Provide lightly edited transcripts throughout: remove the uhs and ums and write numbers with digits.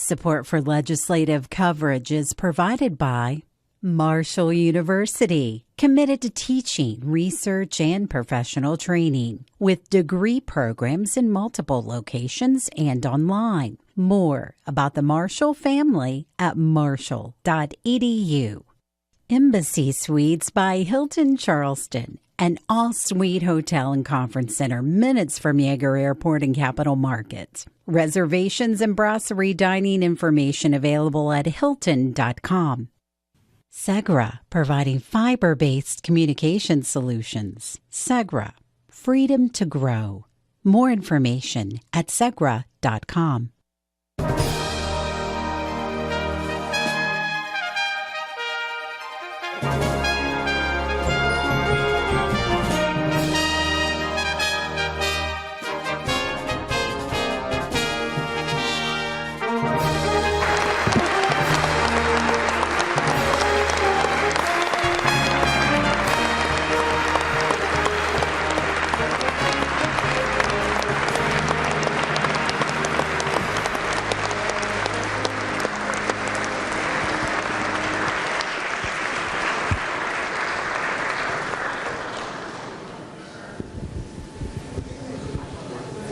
Support for legislative coverage is provided by Marshall University, committed to teaching, research, and professional training, with degree programs in multiple locations and online. More about the Marshall family at marshall.edu. Embassy Suites by Hilton Charleston, an all-suite hotel and conference center minutes from Yeager Airport and Capital Market. Reservations and brasserie dining information available at hilton.com. Segra, providing fiber-based communication solutions. Segra, freedom to grow. More information at segra.com.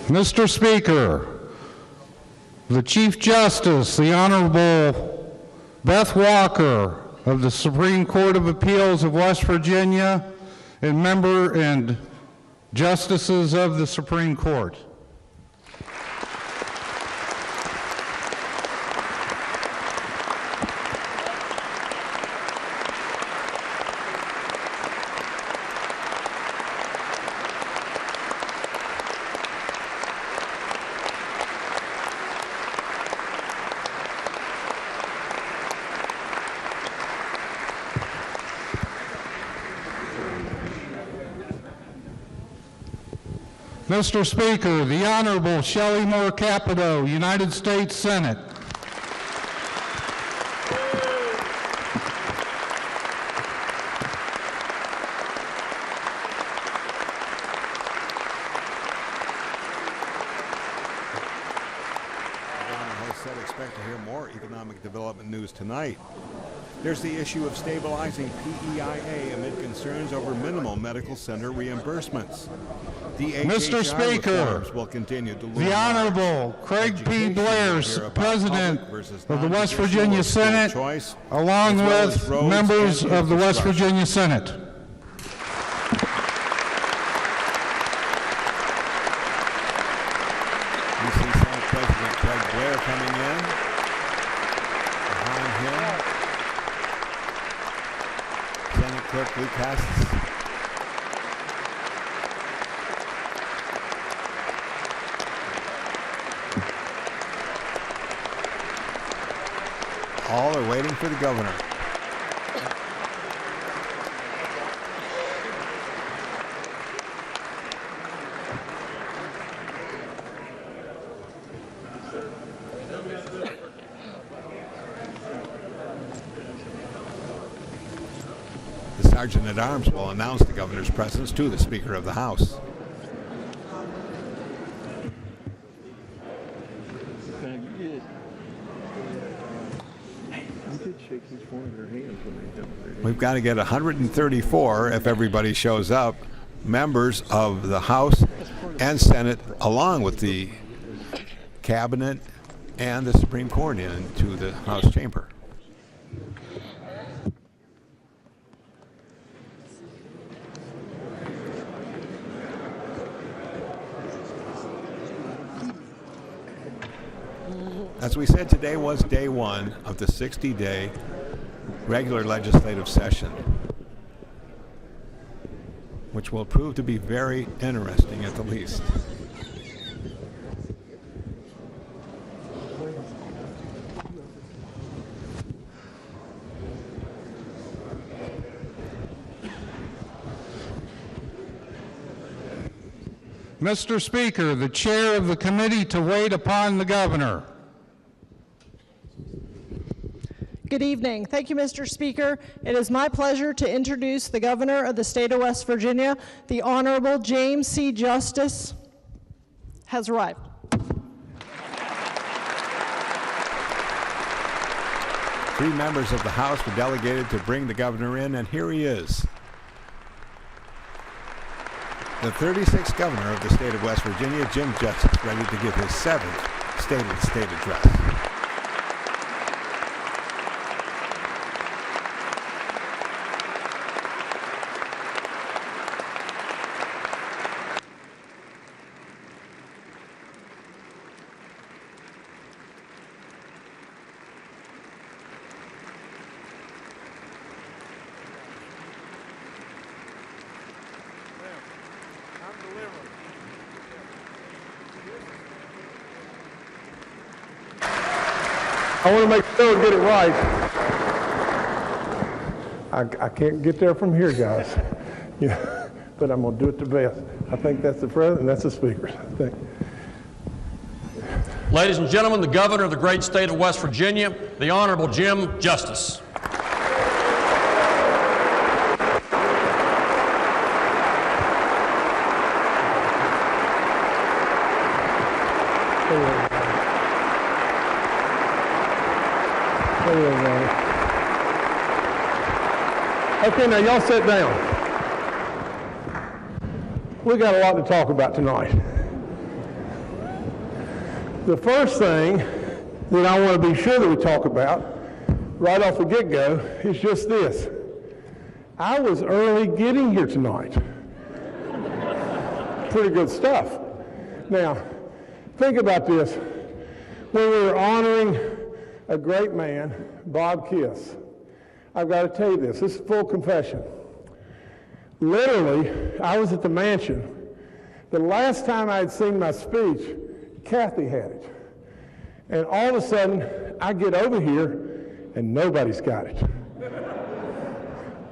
Mr. Speaker, the Chief Justice, the Honorable Beth Walker of the Supreme Court of Appeals of West Virginia, and member and justices of the Supreme Court. Mr. Speaker, the Honorable Shelley Moore Capito, United States Senate. Expect to hear more economic development news tonight. There's the issue of stabilizing PEIA amid concerns over minimal medical center reimbursements. Mr. Speaker, will continue to the Honorable Craig P. Blair, President of the West Virginia Senate, along with members of the West Virginia Senate. We see Senate President Craig Blair coming in. Behind him, Senate Clerk Lee Cassis. All are waiting for the governor. The Sergeant at Arms will announce the governor's presence to the Speaker of the House. We've got to get 134, if everybody shows up, members of the House and Senate, along with the Cabinet and the Supreme Court, into the House chamber. As we said, today was day one of the 60-day regular legislative session, which will prove to be very interesting at the least. Mr. Speaker, the chair of the committee to wait upon the governor. Good evening. Thank you, Mr. Speaker. It is my pleasure to introduce the governor of the state of West Virginia. The Honorable James C. Justice has arrived. 3 members of the House were delegated to bring the governor in, and here he is. The 36th governor of the state of West Virginia, Jim Justice, ready to give his 7th State of the State address. I want to make sure I get it right. I can't get there from here, guys. Yeah, but I'm going to do it the best. I think that's the president and that's the speaker. I think. Ladies and gentlemen, the governor of the great state of West Virginia, the Honorable Jim Justice. Okay, now y'all sit down. We got a lot to talk about tonight. The first thing that I want to be sure that we talk about right off the get-go is just this. I was early getting here tonight. Pretty good stuff. Now, think about this. When we were honoring a great man, Bob Kiss, I've got to tell you this. This is full confession. Literally, I was at the mansion. The last time I had seen my speech, Kathy had it. And all of a sudden, I get over here, and nobody's got it.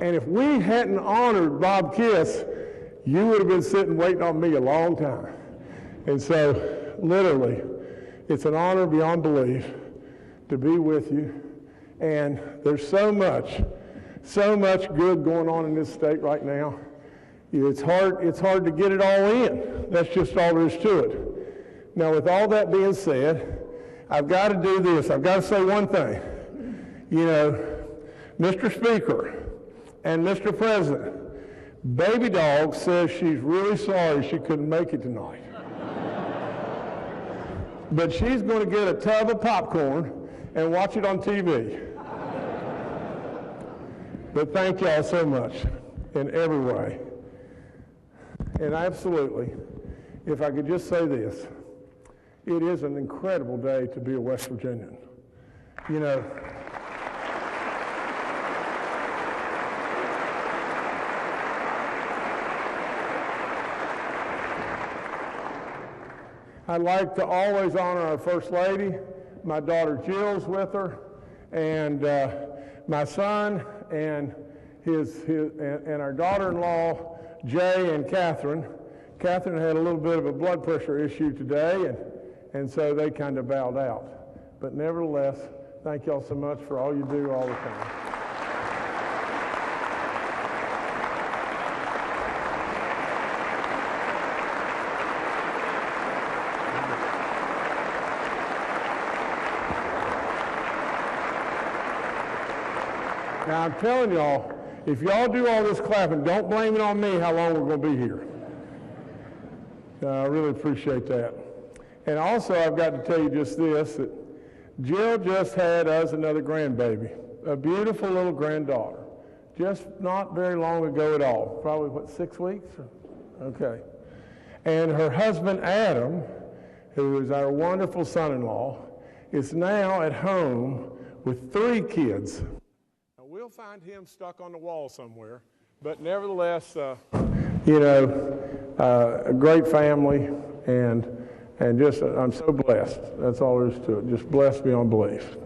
And if we hadn't honored Bob Kiss, you would have been sitting waiting on me a long time. And so, literally, it's an honor beyond belief to be with you. And there's so much good going on in this state right now. It's hard to get it all in. That's just all there is to it. Now, with all that being said, I've got to do this. I've got to say one thing. You know, Mr. Speaker and Mr. President, Baby Dog says she's really sorry she couldn't make it tonight. But she's going to get a tub of popcorn and watch it on TV. But thank y'all so much in every way. And absolutely, if I could just say this, it is an incredible day to be a West Virginian. You know, I'd like to always honor our First Lady. My daughter Jill's with her, and my son and and our daughter-in-law Jay and Catherine. Catherine had a little bit of a blood pressure issue today, and so they kind of bowed out. But nevertheless, thank y'all so much for all you do all the time. Now, I'm telling y'all, if y'all do all this clapping, don't blame it on me how long we're going to be here. I really appreciate that. And also, I've got to tell you just this, that Jill just had us another grandbaby, a beautiful little granddaughter, just not very long ago at all. Probably, what, 6 weeks? Okay. And her husband, Adam, who is our wonderful son-in-law, is now at home with 3 kids. We'll find him stuck on the wall somewhere, but nevertheless, you know, a great family, and just I'm so blessed. That's all there is to it. Just blessed beyond belief.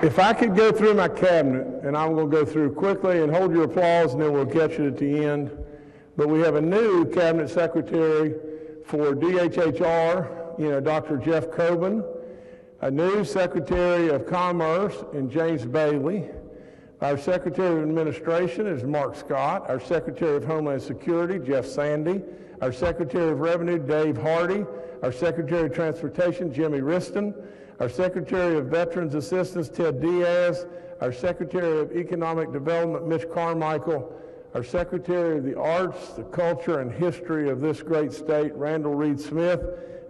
If I could go through my cabinet, and I'm going to go through quickly and hold your applause, and then we'll catch it at the end. But we have a new cabinet secretary for DHHR, you know, Dr. Jeff Coben, a new Secretary of Commerce in James Bailey, Our Secretary of Administration is Mark Scott. Our Secretary of Homeland Security, Jeff Sandy. Our Secretary of Revenue, Dave Hardy. Our Secretary of Transportation, Jimmy Riston. Our Secretary of Veterans Assistance, Ted Diaz. Our Secretary of Economic Development, Mitch Carmichael. Our Secretary of the Arts, the Culture, and History of this great state, Randall Reed Smith.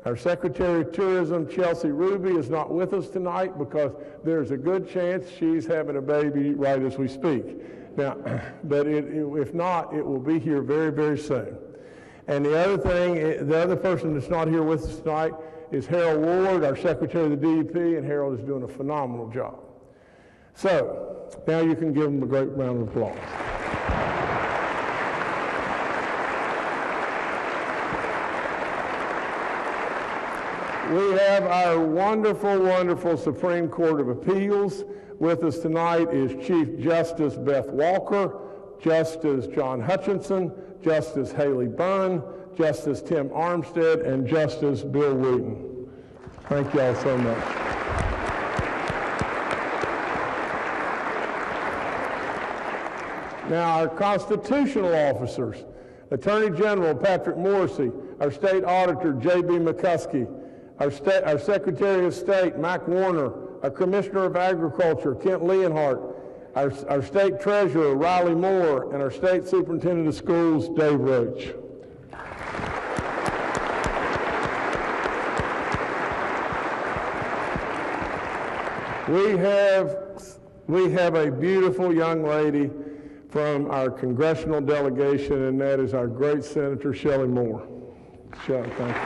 Our Secretary of Tourism, Chelsea Ruby, is not with us tonight because there's a good chance she's having a baby right as we speak. Now, but if not, it will be here very, very soon. And the other person that's not here with us tonight is Harold Ward, our Secretary of the DEP, and Harold is doing a phenomenal job. So, now you can give them a great round of applause. We have our wonderful, wonderful Supreme Court of Appeals. With us tonight is Chief Justice Beth Walker, Justice John Hutchinson, Justice Haley Bunn, Justice Tim Armstead, and Justice Bill Wooten. Thank you all so much. Now, our constitutional officers, Attorney General Patrick Morrissey, our State Auditor J.B. McCuskey, our Secretary of State Mac Warner, our Commissioner of Agriculture Kent Leonhardt, our State Treasurer Riley Moore, and our State Superintendent of Schools Dave Roach. We have a beautiful young lady from our congressional delegation, and that is our great Senator Shelley Moore. Shelley, thank you.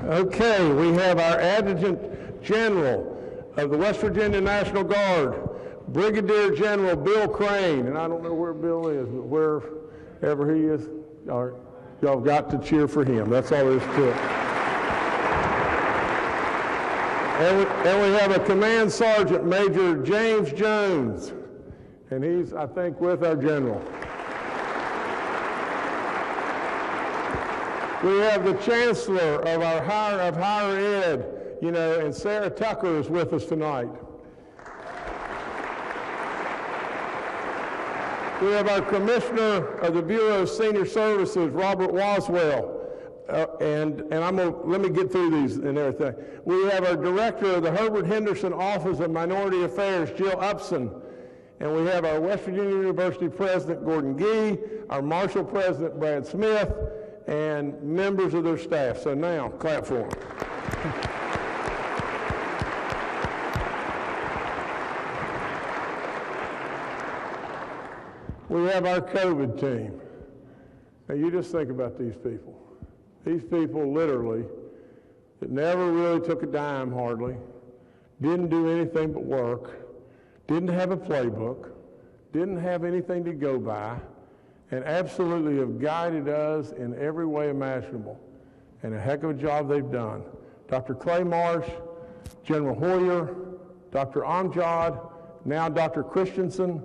Okay, we have our Adjutant General of the West Virginia National Guard, Brigadier General Bill Crane, and I don't know where Bill is, but wherever he is, y'all got to cheer for him. That's all there is to it. And we have a Command Sergeant Major James Jones, and he's, I think, with our General. We have the Chancellor of our Higher Ed, and Sarah Tucker is with us tonight. We have our Commissioner of the Bureau of Senior Services, Robert Waswell, let me get through these and everything. We have our Director of the Herbert Henderson Office of Minority Affairs, Jill Upson, and we have our West Virginia University President, Gordon Gee, our Marshall President, Brad Smith, and members of their staff. So now, clap for them. We have our COVID team. Now you just think about these people. These people literally that never really took a dime hardly, didn't do anything but work, didn't have a playbook, didn't have anything to go by, and absolutely have guided us in every way imaginable. And a heck of a job they've done. Dr. Clay Marsh, General Hoyer, Dr. Amjad, now Dr. Christensen,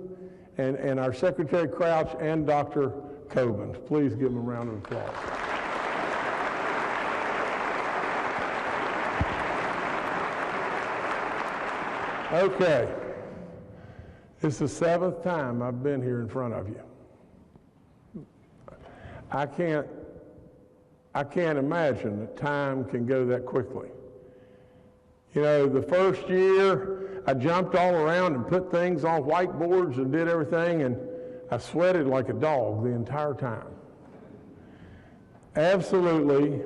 and our Secretary Crouch and Dr. Coben. Please give them a round of applause. Okay. It's the 7th time I've been here in front of you. I can't imagine that time can go that quickly. The first year, I jumped all around and put things on whiteboards and did everything, and I sweated like a dog the entire time. Absolutely,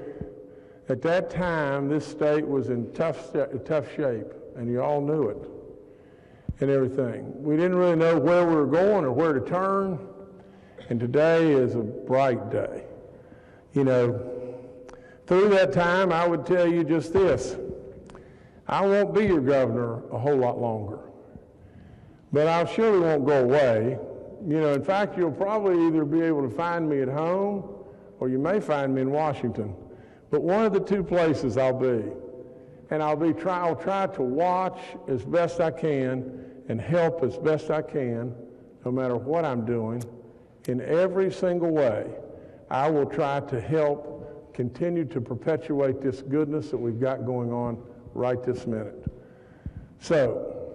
at that time, this state was in tough shape, and you all knew it and everything. We didn't really know where we were going or where to turn, and today is a bright day. Through that time, I would tell you just this. I won't be your governor a whole lot longer, but I surely won't go away. In fact, you'll probably either be able to find me at home or you may find me in Washington, but one of the two places I'll be. And I'll try to watch as best I can and help as best I can no matter what I'm doing, in every single way, I will try to help continue to perpetuate this goodness that we've got going on right this minute. So,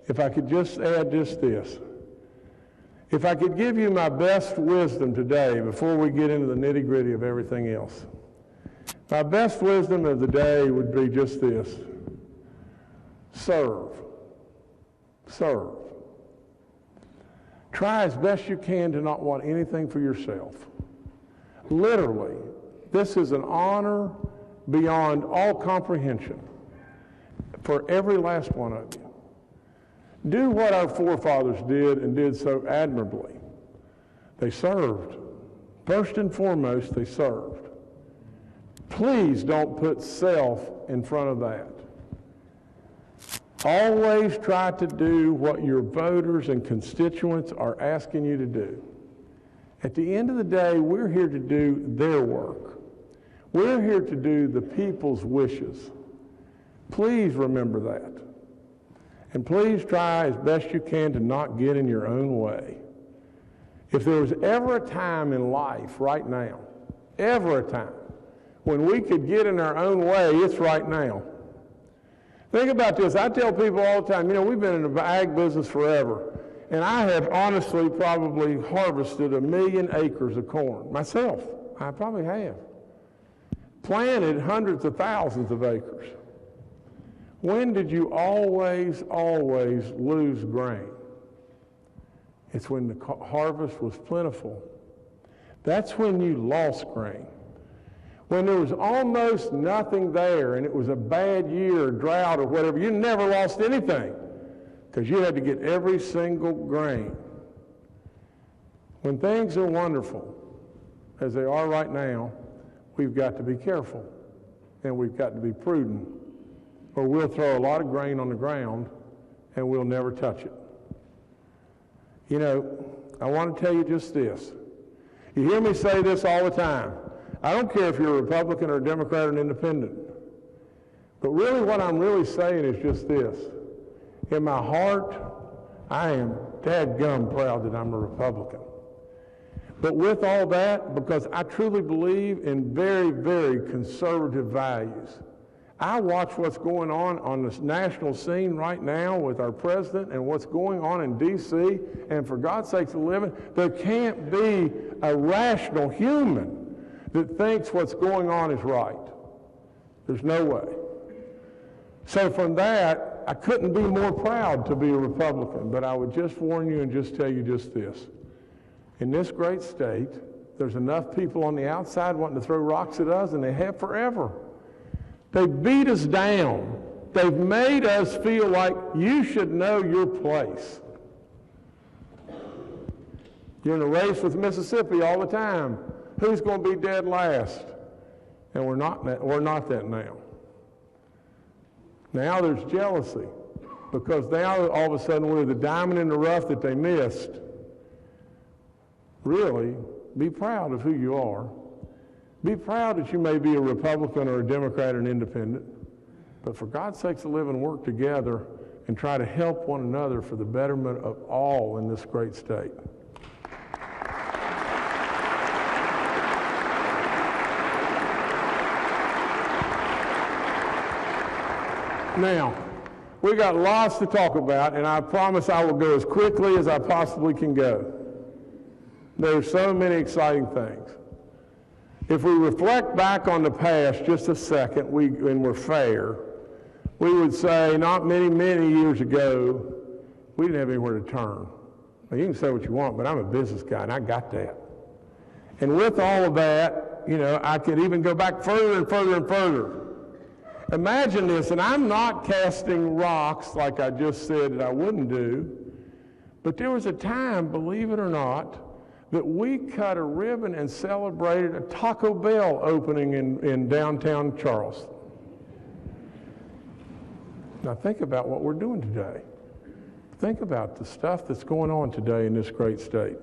if I could just add just this. If I could give you my best wisdom today before we get into the nitty-gritty of everything else, my best wisdom of the day would be just this. Serve. Serve. Try as best you can to not want anything for yourself. Literally, this is an honor beyond all comprehension for every last one of you. Do what our forefathers did and did so admirably. They served. First and foremost, they served. Please don't put self in front of that. Always try to do what your voters and constituents are asking you to do. At the end of the day, we're here to do their work. We're here to do the people's wishes. Please remember that. And please try as best you can to not get in your own way. If there was ever a time in life right now, ever a time, when we could get in our own way, it's right now. Think about this. I tell people all the time, we've been in the ag business forever, and I have honestly probably harvested 1 million acres of corn myself. I probably have. Planted hundreds of thousands of acres. When did you always lose grain? It's when the harvest was plentiful. That's when you lost grain. When there was almost nothing there and it was a bad year, drought or whatever, you never lost anything because you had to get every single grain. When things are wonderful, as they are right now, we've got to be careful and we've got to be prudent, or we'll throw a lot of grain on the ground and we'll never touch it. I want to tell you just this. You hear me say this all the time. I don't care if you're a Republican or a Democrat or an independent. But really what I'm really saying is just this. In my heart, I am dadgum proud that I'm a Republican. But with all that, because I truly believe in very, very conservative values, I watch what's going on the national scene right now with our president and what's going on in D.C., and for God's sakes a living, there can't be a rational human that thinks what's going on is right. There's no way. So from that, I couldn't be more proud to be a Republican, but I would just warn you and just tell you just this. In this great state, there's enough people on the outside wanting to throw rocks at us, and they have forever. They beat us down. They've made us feel like you should know your place. You're in a race with Mississippi all the time. Who's going to be dead last? And we're not that now. Now there's jealousy because now all of a sudden we're the diamond in the rough that they missed. Really, be proud of who you are. Be proud that you may be a Republican or a Democrat or an independent, but for God's sakes to live and work together and try to help one another for the betterment of all in this great state. Now, we got lots to talk about, and I promise I will go as quickly as I possibly can go. There are so many exciting things. If we reflect back on the past just a second, and we're fair, we would say not many, many years ago, we didn't have anywhere to turn. Now, you can say what you want, but I'm a business guy, and I got that. And with all of that, I could even go back further and further and further. Imagine this, and I'm not casting rocks like I just said that I wouldn't do, but there was a time, believe it or not, that we cut a ribbon and celebrated a Taco Bell opening in downtown Charleston. Now think about what we're doing today. Think about the stuff that's going on today in this great state.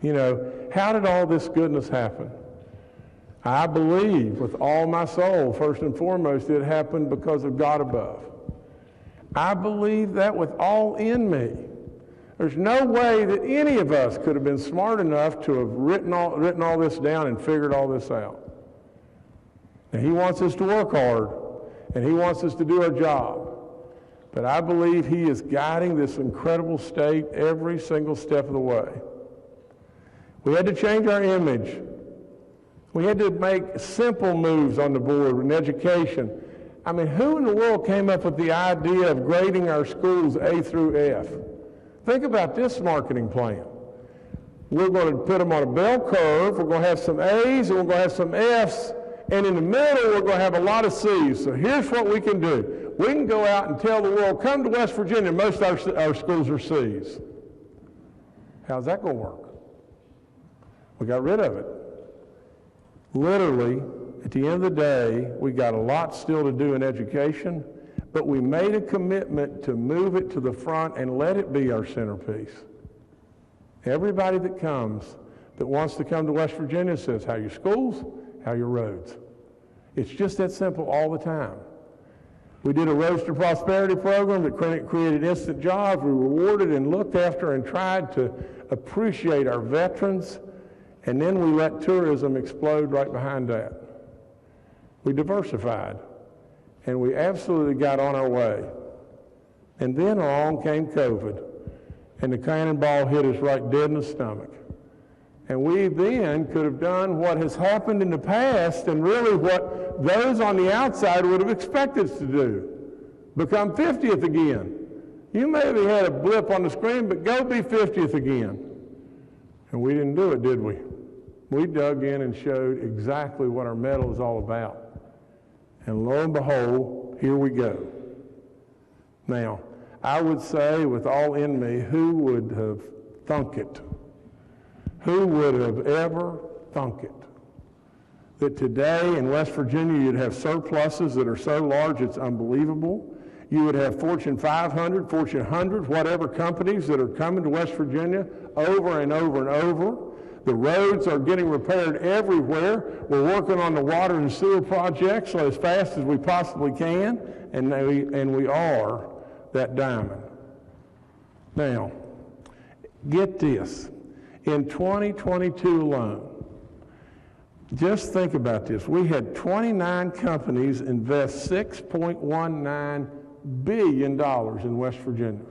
How did all this goodness happen? I believe with all my soul, first and foremost, it happened because of God above. I believe that with all in me. There's no way that any of us could have been smart enough to have written all this down and figured all this out. And he wants us to work hard, and he wants us to do our job. But I believe he is guiding this incredible state every single step of the way. We had to change our image. We had to make simple moves on the board in education. I mean, who in the world came up with the idea of grading our schools A through F? Think about this marketing plan. We're going to put them on a bell curve. We're going to have some A's and we're going to have some F's. And in the middle, we're going to have a lot of C's. So here's what we can do. We can go out and tell the world, come to West Virginia. Most of our schools are C's. How's that going to work? We got rid of it. Literally, at the end of the day, we got a lot still to do in education, but we made a commitment to move it to the front and let it be our centerpiece. Everybody that comes, that wants to come to West Virginia says, how are your schools? How are your roads? It's just that simple all the time. We did a Roads to Prosperity program that created instant jobs. We rewarded and looked after and tried to appreciate our veterans. And then we let tourism explode right behind that. We diversified, and we absolutely got on our way. And then along came COVID, and the cannonball hit us right dead in the stomach. And we then could have done what has happened in the past and really what those on the outside would have expected us to do, become 50th again. You maybe had a blip on the screen, but go be 50th again. And we didn't do it, did we? We dug in and showed exactly what our medal is all about. And lo and behold, here we go. Now, I would say with all in me, who would have thunk it? Who would have ever thunk it? That today in West Virginia you'd have surpluses that are so large it's unbelievable. You would have Fortune 500, Fortune 100, whatever companies that are coming to West Virginia over and over and over. The roads are getting repaired everywhere. We're working on the water and sewer projects as fast as we possibly can, and we are that diamond. Now, get this. In 2022 alone, just think about this. We had 29 companies invest $6.19 billion in West Virginia.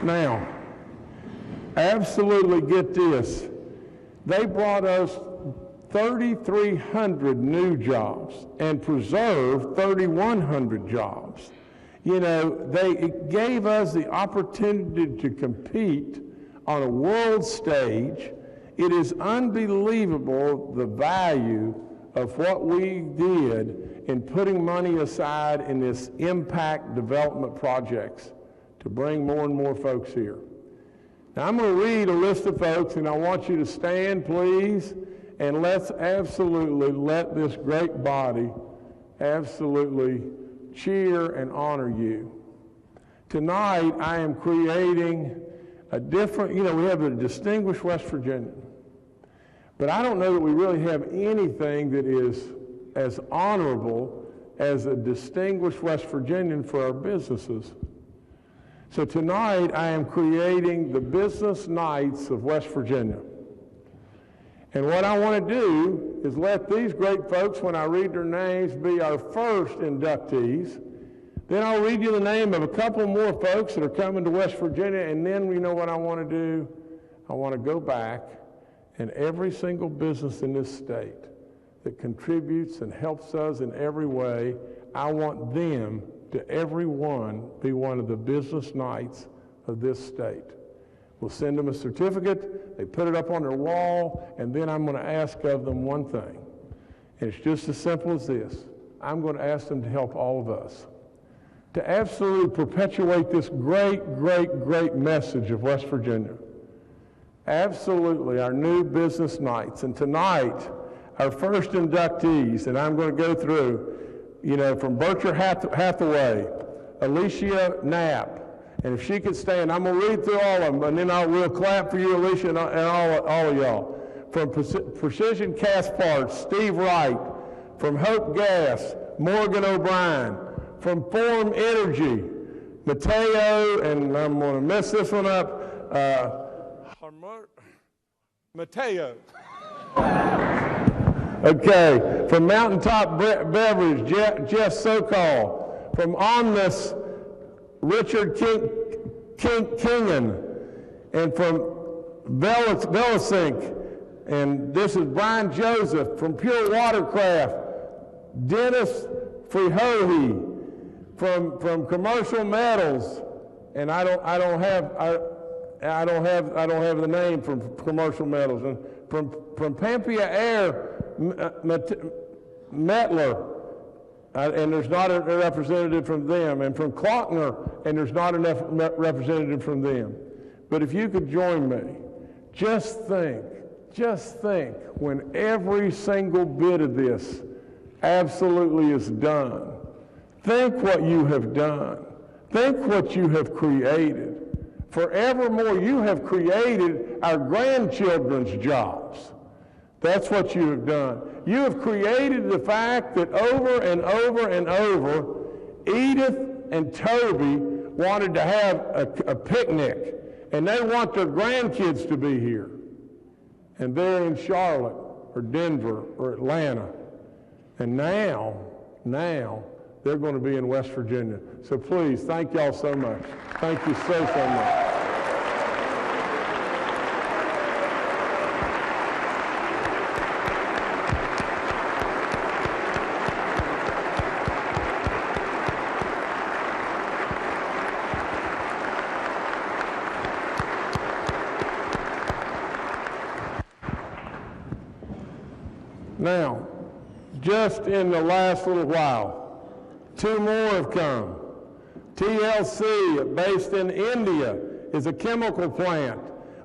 Now, absolutely get this. They brought us 3,300 new jobs and preserved 3,100 jobs. You know, it gave us the opportunity to compete on a world stage. It is unbelievable the value of what we did in putting money aside in this impact development projects to bring more and more folks here. Now I'm going to read a list of folks, and I want you to stand, please, and let's absolutely let this great body absolutely cheer and honor you. Tonight I am creating a different, we have a distinguished West Virginian, but I don't know that we really have anything that is as honorable as a distinguished West Virginian for our businesses. So tonight I am creating the Business Knights of West Virginia. And what I want to do is let these great folks, when I read their names, be our first inductees. Then I'll read you the name of a couple more folks that are coming to West Virginia, and then you know what I want to do? I want to go back, and every single business in this state that contributes and helps us in every way, I want them to everyone be one of the Business Knights of this state. We'll send them a certificate, they put it up on their wall, and then I'm going to ask of them one thing. And it's just as simple as this. I'm going to ask them to help all of us to absolutely perpetuate this great, great, great message of West Virginia. Absolutely, our new Business Knights. And tonight, our first inductees, and I'm going to go through, from Berkshire Hathaway, Alicia Knapp. And if she could stand, I'm going to read through all of them, and then we'll clap for you, Alicia, and all of y'all. From Precision Cast Parts, Steve Wright. From Hope Gas, Morgan O'Brien. From Form Energy, Mateo, and I'm going to mess this one up, Mateo. Okay, from Mountaintop Beverage, Jeff Sokol. From Omnis, Richard Kingan. And from Velasink, and this is Brian Joseph. From Pure Watercraft, Dennis Frihohi. From Commercial Metals, and I don't have the name from Commercial Metals, and from Pampia Air, Metler, and there's not a representative from them, and from Klockner, and there's not enough representative from them. But if you could join me, just think when every single bit of this absolutely is done. Think what you have done. Think what you have created. Forevermore, you have created our grandchildren's jobs. That's what you have done. You have created the fact that over and over and over, Edith and Toby wanted to have a picnic, and they want their grandkids to be here. And they're in Charlotte or Denver or Atlanta. And now, they're going to be in West Virginia. So please, thank y'all so much. Thank you so much. Now, just in the last little while, 2 more have come. TLC, based in India, is a chemical plant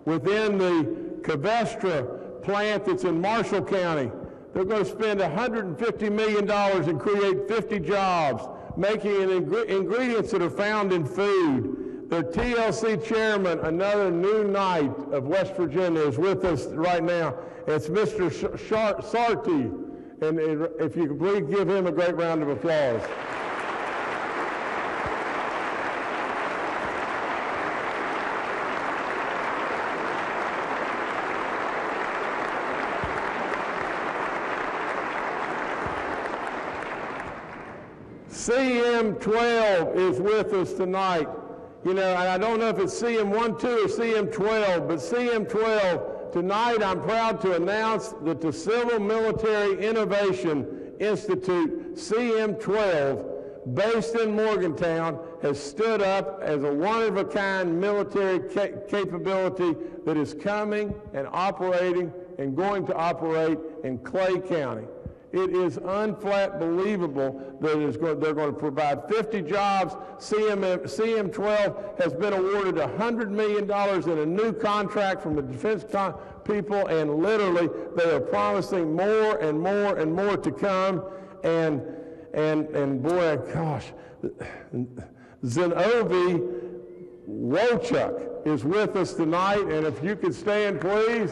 within the Covestra plant that's in Marshall County. They're going to spend $150 million and create 50 jobs, making ingredients that are found in food. Their TLC chairman, another new knight of West Virginia, is with us right now. It's Mr. Sarti, and if you could please give him a great round of applause. CM12 is with us tonight. You know, and I don't know if it's CM12 or CM12, but CM12, tonight I'm proud to announce that the Civil Military Innovation Institute, CM12, based in Morgantown, has stood up as a one-of-a-kind military capability that is coming and operating and going to operate in Clay County. It is unflat believable that they're going to provide 50 jobs. CM12 has been awarded $100 million in a new contract from the defense people, and literally they are promising more and more and more to come. And boy, gosh, Zenobi Wochuk is with us tonight, and if you could stand, please.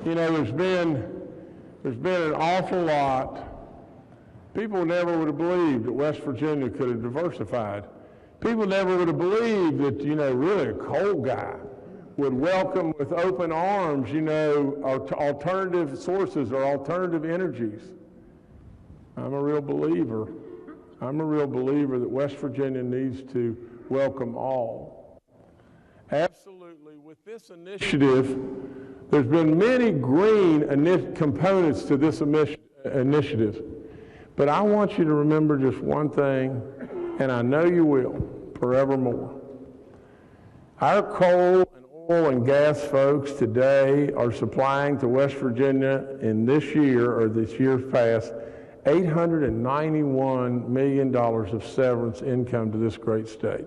You know, there's been an awful lot. People never would have believed that West Virginia could have diversified. People never would have believed that, you know, really a coal guy would welcome with open arms, you know, alternative sources or alternative energies. I'm a real believer. I'm a real believer that West Virginia needs to welcome all. Absolutely. With this initiative, there's been many green components to this initiative, but I want you to remember just one thing, and I know you will, forevermore. Our coal and oil and gas folks today are supplying to West Virginia in this year, or this year's past, $891 million of severance income to this great state.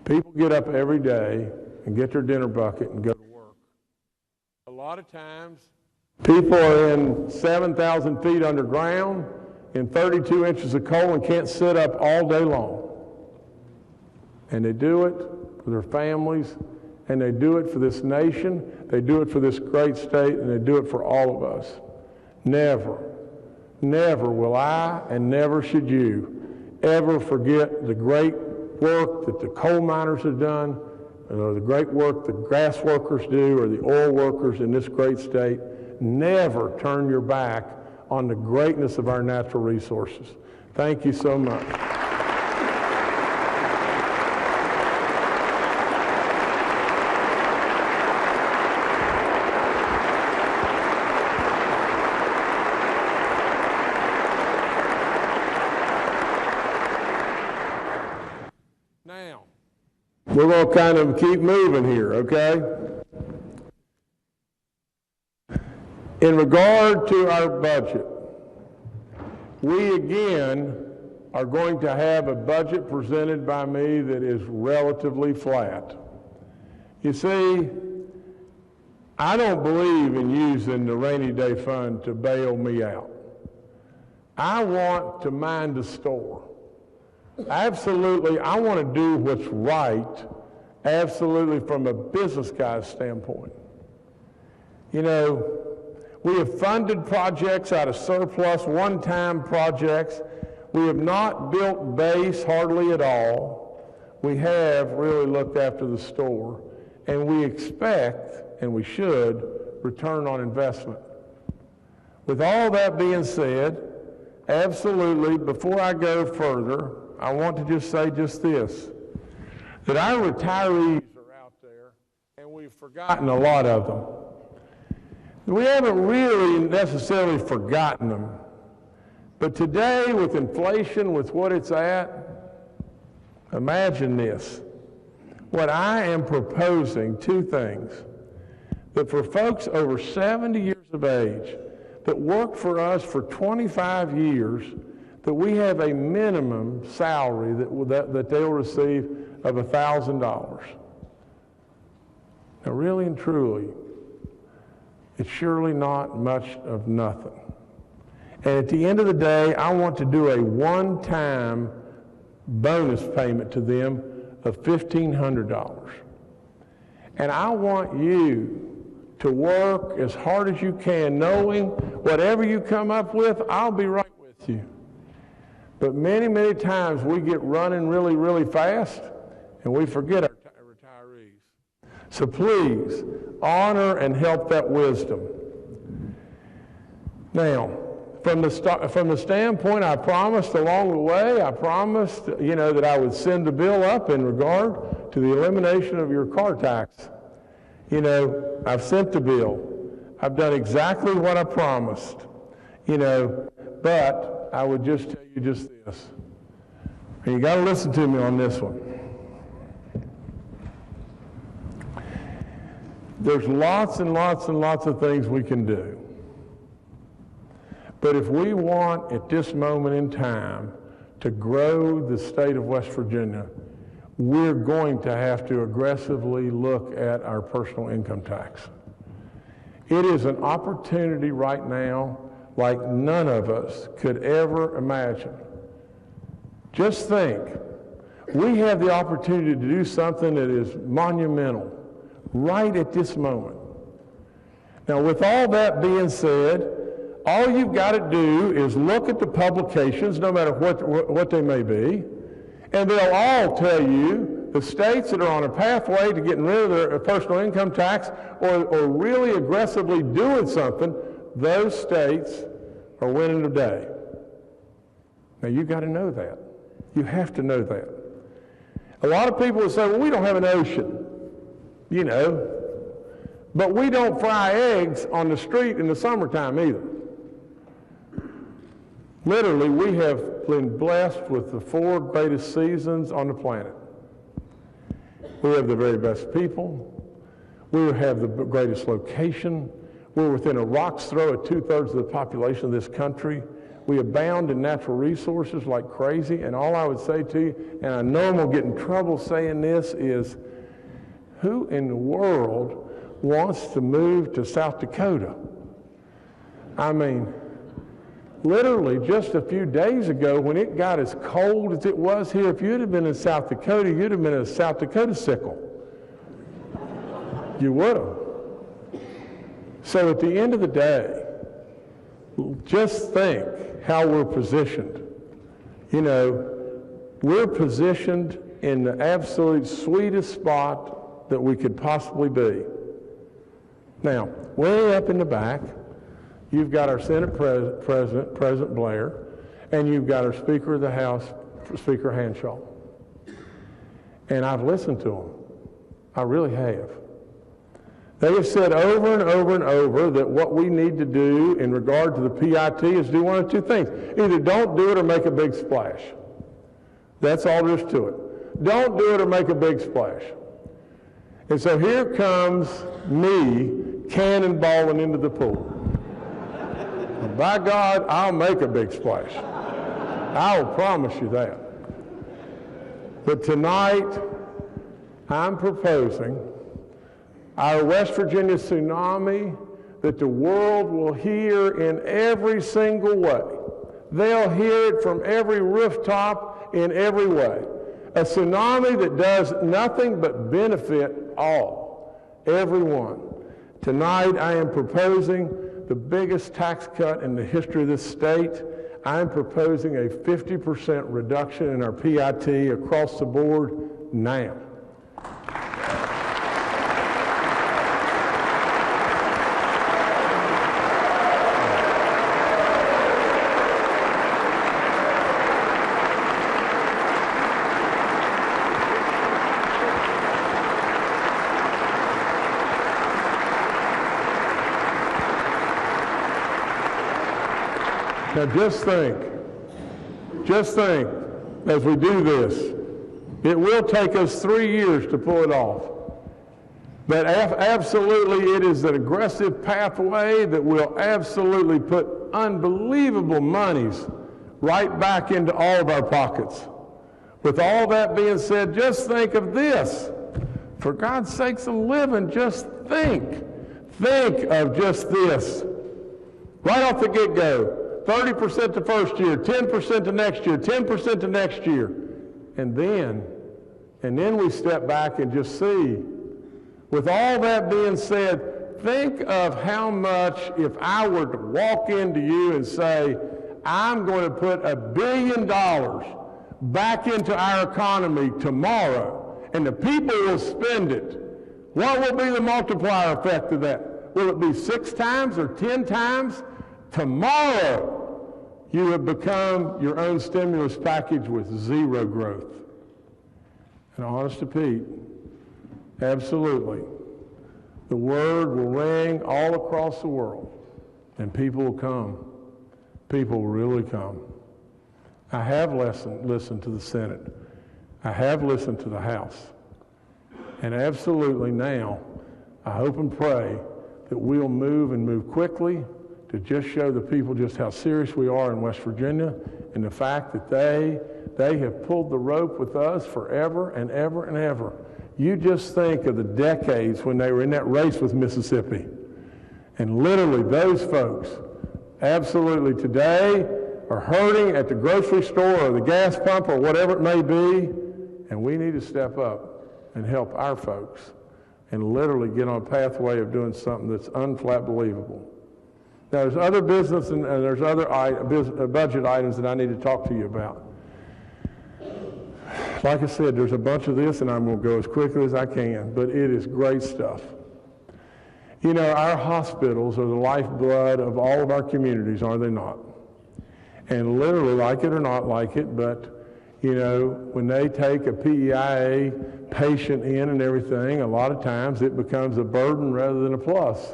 People get up every day and get their dinner bucket and go to work. A lot of times, people are in 7,000 feet underground in 32 inches of coal and can't sit up all day long. And they do it for their families, and they do it for this nation, they do it for this great state, and they do it for all of us. Never, never will I, and never should you, ever forget the great work that the coal miners have done, or the great work the grass workers do, or the oil workers in this great state. Never turn your back on the greatness of our natural resources. Thank you so much. Now, we're going to kind of keep moving here, okay? In regard to our budget, we again are going to have a budget presented by me that is relatively flat. You see, I don't believe in using the rainy day fund to bail me out. I want to mind the store. Absolutely, I want to do what's right, absolutely from a business guy's standpoint. You know, we have funded projects out of surplus, one-time projects. We have not built base hardly at all. We have really looked after the store, and we expect, and we should, return on investment. With all that being said, absolutely, before I go further, I want to just say just this, that our retirees are out there, and we've forgotten a lot of them. We haven't really necessarily forgotten them, but today with inflation, with what it's at, imagine this. What I am proposing, two things, that for folks over 70 years of age that worked for us for 25 years, that we have a minimum salary that they'll receive of $1,000. Now really and truly, it's surely not much of nothing. And at the end of the day, I want to do a one-time bonus payment to them of $1,500. And I want you to work as hard as you can, knowing whatever you come up with, I'll be right with you. But many, many times we get running really, really fast, and we forget our retirees. So please, honor and help that wisdom. Now, from the standpoint, I promised along the way, I promised, that I would send the bill up in regard to the elimination of your car tax. I've sent the bill. I've done exactly what I promised, but I would just tell you just this. And you got to listen to me on this one. There's lots and lots and lots of things we can do. But if we want, at this moment in time, to grow the state of West Virginia, we're going to have to aggressively look at our personal income tax. It is an opportunity right now like none of us could ever imagine. Just think, we have the opportunity to do something that is monumental right at this moment. Now, with all that being said, all you've got to do is look at the publications, no matter what they may be, and they'll all tell you the states that are on a pathway to getting rid of their personal income tax or really aggressively doing something, those states are winning today. Now, you've got to know that. You have to know that. A lot of people will say, well, we don't have an ocean, but we don't fry eggs on the street in the summertime either. Literally, we have been blessed with the 4 greatest seasons on the planet. We have the very best people. We have the greatest location. We're within a rock's throw of 2/3 of the population of this country. We abound in natural resources like crazy, and all I would say to you, and I know I'm going to get in trouble saying this, is who in the world wants to move to South Dakota? I mean, literally just a few days ago when it got as cold as it was here, if you'd have been in South Dakota, you'd have been a South Dakota sickle. You would have. So at the end of the day, just think how we're positioned. You know, we're positioned in the absolute sweetest spot that we could possibly be. Now, way up in the back, you've got our Senate President, President Blair, and you've got our Speaker of the House, Speaker Hanshaw. And I've listened to them. I really have. They have said over and over and over that what we need to do in regard to the PIT is do one of two things. Either don't do it or make a big splash. That's all there is to it. Don't do it or make a big splash. And so here comes me cannonballing into the pool. And by God, I'll make a big splash. I will promise you that. But tonight, I'm proposing our West Virginia tsunami that the world will hear in every single way. They'll hear it from every rooftop in every way. A tsunami that does nothing but benefit all, everyone. Tonight I am proposing the biggest tax cut in the history of this state. I'm proposing a 50% reduction in our PIT across the board now. Now just think, as we do this, it will take us 3 years to pull it off. But absolutely it is an aggressive pathway that will absolutely put unbelievable monies right back into all of our pockets. With all that being said, just think of this. For God's sakes of living, just think. Think of just this. Right off the get-go. 30% the first year, 10% the next year, 10% the next year. And then we step back and just see. With all that being said, think of how much if I were to walk into you and say, I'm going to put $1 billion back into our economy tomorrow, and the people will spend it. What will be the multiplier effect of that? Will it be 6 times or 10 times? Tomorrow, you have become your own stimulus package with zero growth. And honest to Pete, absolutely, the word will ring all across the world, and people will come. People will really come. I have listened to the Senate. I have listened to the House. And absolutely now, I hope and pray that we'll move quickly to just show the people just how serious we are in West Virginia and the fact that they have pulled the rope with us forever and ever and ever. You just think of the decades when they were in that race with Mississippi. And literally those folks absolutely today are hurting at the grocery store or the gas pump or whatever it may be, and we need to step up and help our folks and literally get on a pathway of doing something that's unflat believable. Now, there's other business and there's other budget items that I need to talk to you about. Like I said, there's a bunch of this, and I'm going to go as quickly as I can, but it is great stuff. You know, our hospitals are the lifeblood of all of our communities, are they not? And literally, like it or not like it, but, you know, when they take a PEIA patient in and everything, a lot of times it becomes a burden rather than a plus.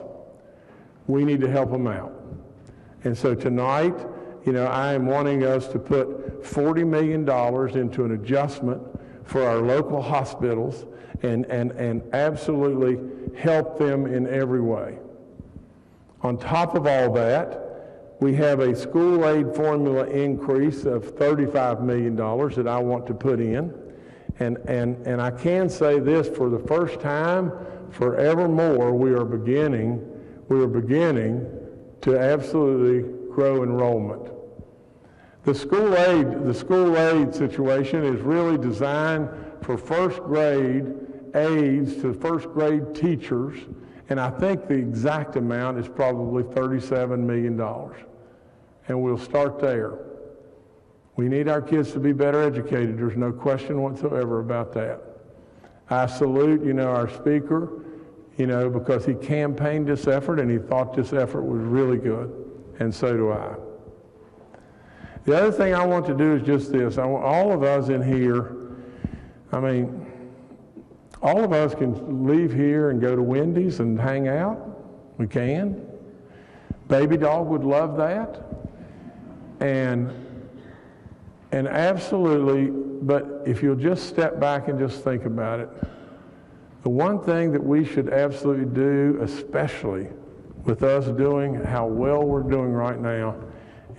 We need to help them out. And so tonight, you know, I am wanting us to put $40 million into an adjustment for our local hospitals and absolutely help them in every way. On top of all that, We have a school aid formula increase of $35 million that I want to put in. And I can say this, for the first time forevermore, we are beginning to absolutely grow enrollment. The school aid situation is really designed for first grade aides to first grade teachers, and I think the exact amount is probably $37 million. And we'll start there. We need our kids to be better educated. There's no question whatsoever about that. I salute, our speaker, because he campaigned this effort and he thought this effort was really good, and so do I. The other thing I want to do is just this. I want all of us in here, all of us can leave here and go to Wendy's and hang out. We can. Baby Dog would love that. And absolutely, but if you'll just step back and just think about it, the one thing that we should absolutely do, especially with us doing how well we're doing right now,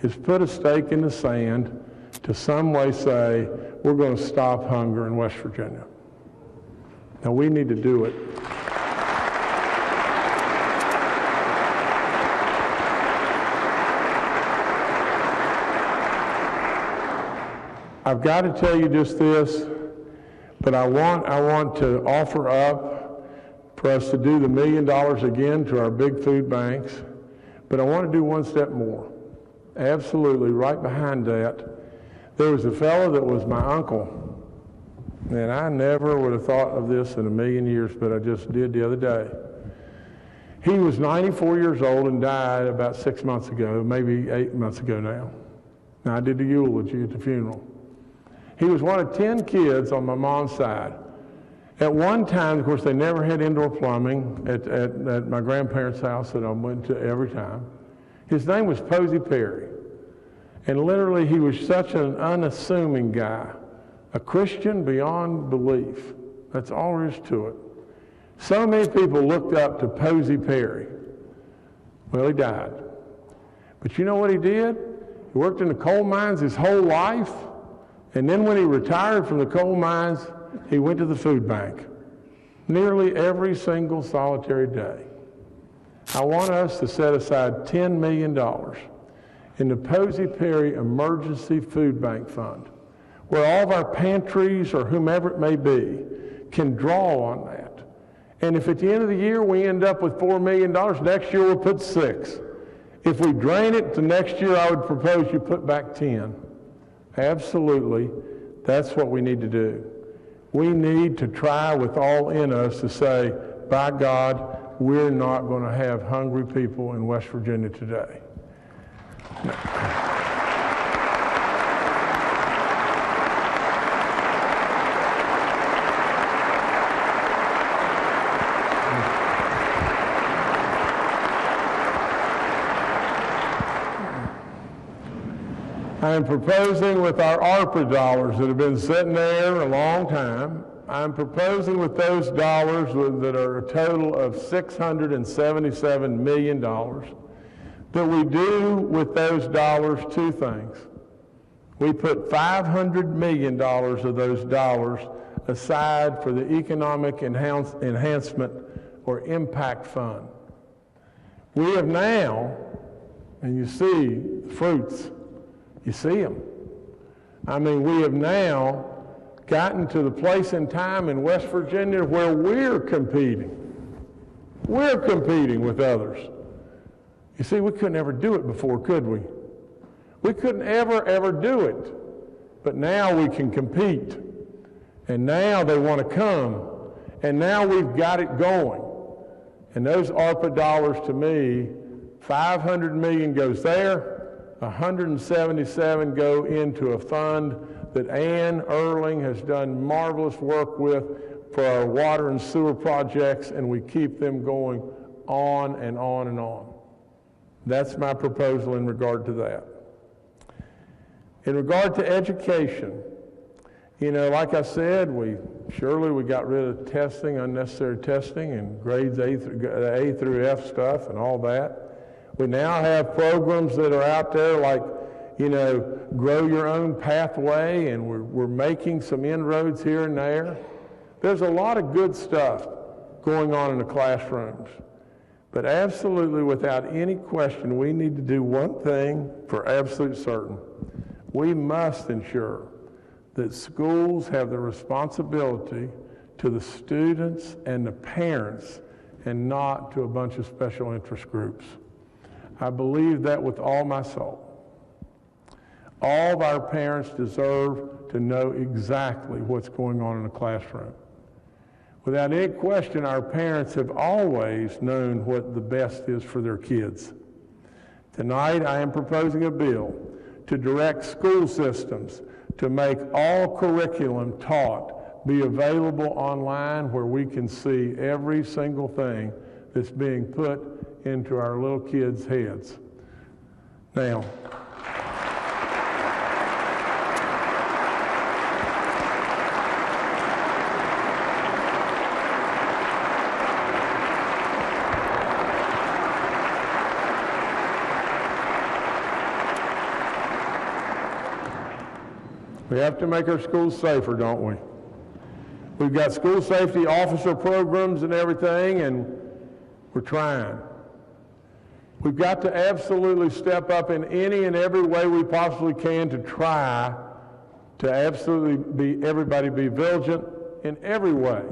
is put a stake in the sand to some way say, we're going to stop hunger in West Virginia. Now, we need to do it. I've got to tell you just this, but I want to offer up for us to do the $1 million again to our big food banks, but I want to do one step more. Absolutely, right behind that, there was a fellow that was my uncle, and I never would have thought of this in a million years, but I just did the other day. He was 94 years old and died about 6 months ago, maybe 8 months ago now. Now, I did the eulogy at the funeral. He was one of 10 kids on my mom's side. At one time, of course, they never had indoor plumbing at my grandparents' house that I went to every time. His name was Posey Perry. And literally, he was such an unassuming guy, a Christian beyond belief. That's all there is to it. So many people looked up to Posey Perry. Well, he died. But you know what he did? He worked in the coal mines his whole life. And then when he retired from the coal mines, he went to the food bank nearly every single solitary day. I want us to set aside $10 million in the Posey Perry Emergency Food Bank Fund, where all of our pantries or whomever it may be can draw on that. And if at the end of the year we end up with $4 million, next year we'll put $6 million. If we drain it to next year, I would propose you put back 10. Absolutely, that's what we need to do. We need to try with all in us to say, by God, we're not going to have hungry people in West Virginia today. I am proposing with our ARPA dollars that have been sitting there a long time, I'm proposing with those dollars that are a total of $677 million, that we do with those dollars two things. We put $500 million of those dollars aside for the Economic Enhancement or Impact Fund. We have now, and you see the fruits, you see them. I mean, we have now gotten to the place in time in West Virginia where we're competing. We're competing with others. You see, we couldn't ever do it before, could we? We couldn't ever do it. But now we can compete. And now they want to come. And now we've got it going. And those ARPA dollars, to me, $500 million goes there, 177 go into a fund that Ann Erling has done marvelous work with for our water and sewer projects, and we keep them going on and on and on. That's my proposal in regard to that. In regard to education, like I said, we got rid of testing, unnecessary testing, and grades A through F stuff and all that. We now have programs that are out there like, you know, Grow Your Own Pathway, and we're making some inroads here and there. There's a lot of good stuff going on in the classrooms. But absolutely, without any question, we need to do one thing for absolute certain. We must ensure that schools have the responsibility to the students and the parents and not to a bunch of special interest groups. I believe that with all my soul. All of our parents deserve to know exactly what's going on in the classroom. Without any question, our parents have always known what the best is for their kids. Tonight, I am proposing a bill to direct school systems to make all curriculum taught be available online, where we can see every single thing that's being put into our little kids' heads. Now, we have to make our schools safer, don't we? We've got school safety officer programs and everything, and we're trying. We've got to absolutely step up in any and every way we possibly can to try to absolutely everybody be vigilant in every way.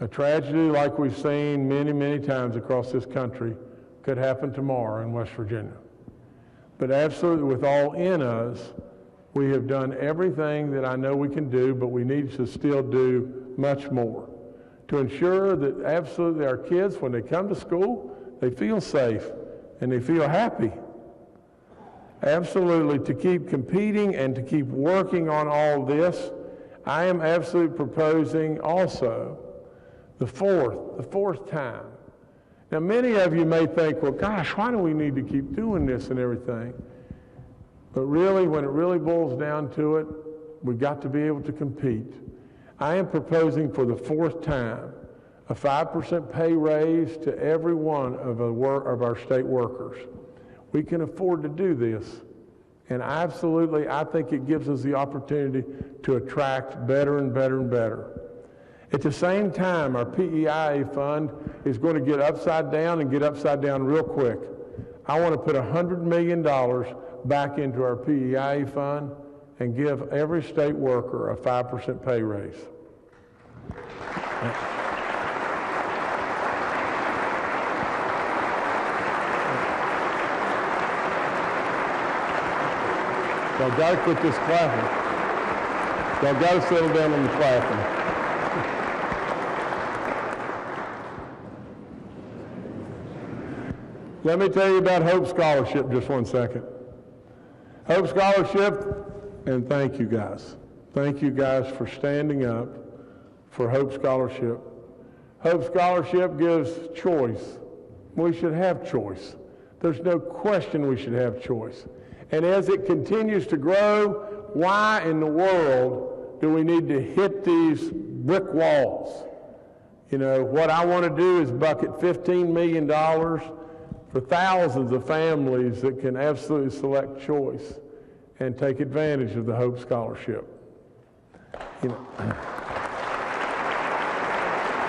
A tragedy like we've seen many, many times across this country could happen tomorrow in West Virginia. But absolutely, with all in us, we have done everything that I know we can do, but we need to still do much more to ensure that absolutely our kids, when they come to school, they feel safe and they feel happy. Absolutely, to keep competing and to keep working on all this, I am absolutely proposing also the fourth time. Now, many of you may think, well, gosh, why do we need to keep doing this and everything? But really, when it really boils down to it, we've got to be able to compete. I am proposing for the fourth time a 5% pay raise to every one of our state workers. We can afford to do this. And absolutely, I think it gives us the opportunity to attract better and better and better. At the same time, our PEIA fund is going to get upside down and get upside down real quick. I want to put $100 million back into our PEIA fund and give every state worker a 5% pay raise. Y'all got to quit this clapping. Y'all got to settle down on the clapping. Let me tell you about Hope Scholarship just one second. Hope Scholarship, and thank you guys. Thank you guys for standing up for Hope Scholarship. Hope Scholarship gives choice. We should have choice. There's no question we should have choice. And as it continues to grow, why in the world do we need to hit these brick walls? You know, what I want to do is bucket $15 million for thousands of families that can absolutely select choice and take advantage of the Hope Scholarship. You know.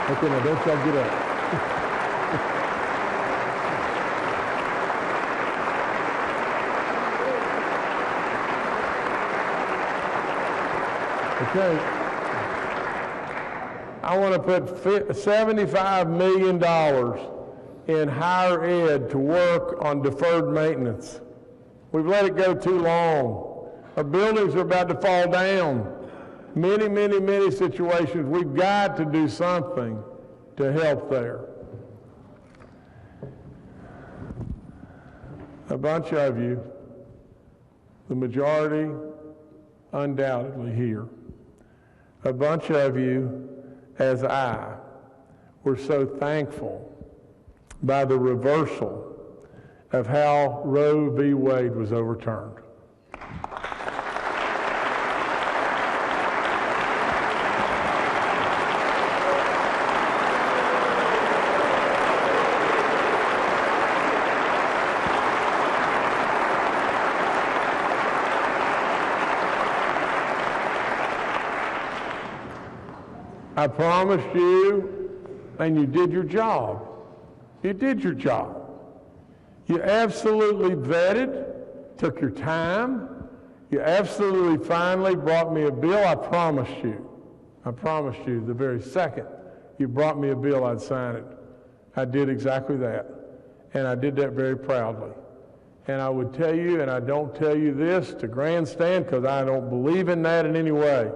Okay, now don't y'all get up. Okay. I want to put $75 million in higher ed to work on deferred maintenance. We've let it go too long. Our buildings are about to fall down. Many, many, many situations. We've got to do something to help there. A bunch of you, the majority undoubtedly here, a bunch of you, as I, were so thankful by the reversal of how Roe v. Wade was overturned. I promised you, and you did your job. You did your job. You absolutely vetted, took your time. You absolutely finally brought me a bill. I promised you the very second you brought me a bill, I'd sign it. I did exactly that. And I did that very proudly. And I would tell you, and I don't tell you this to grandstand because I don't believe in that in any way.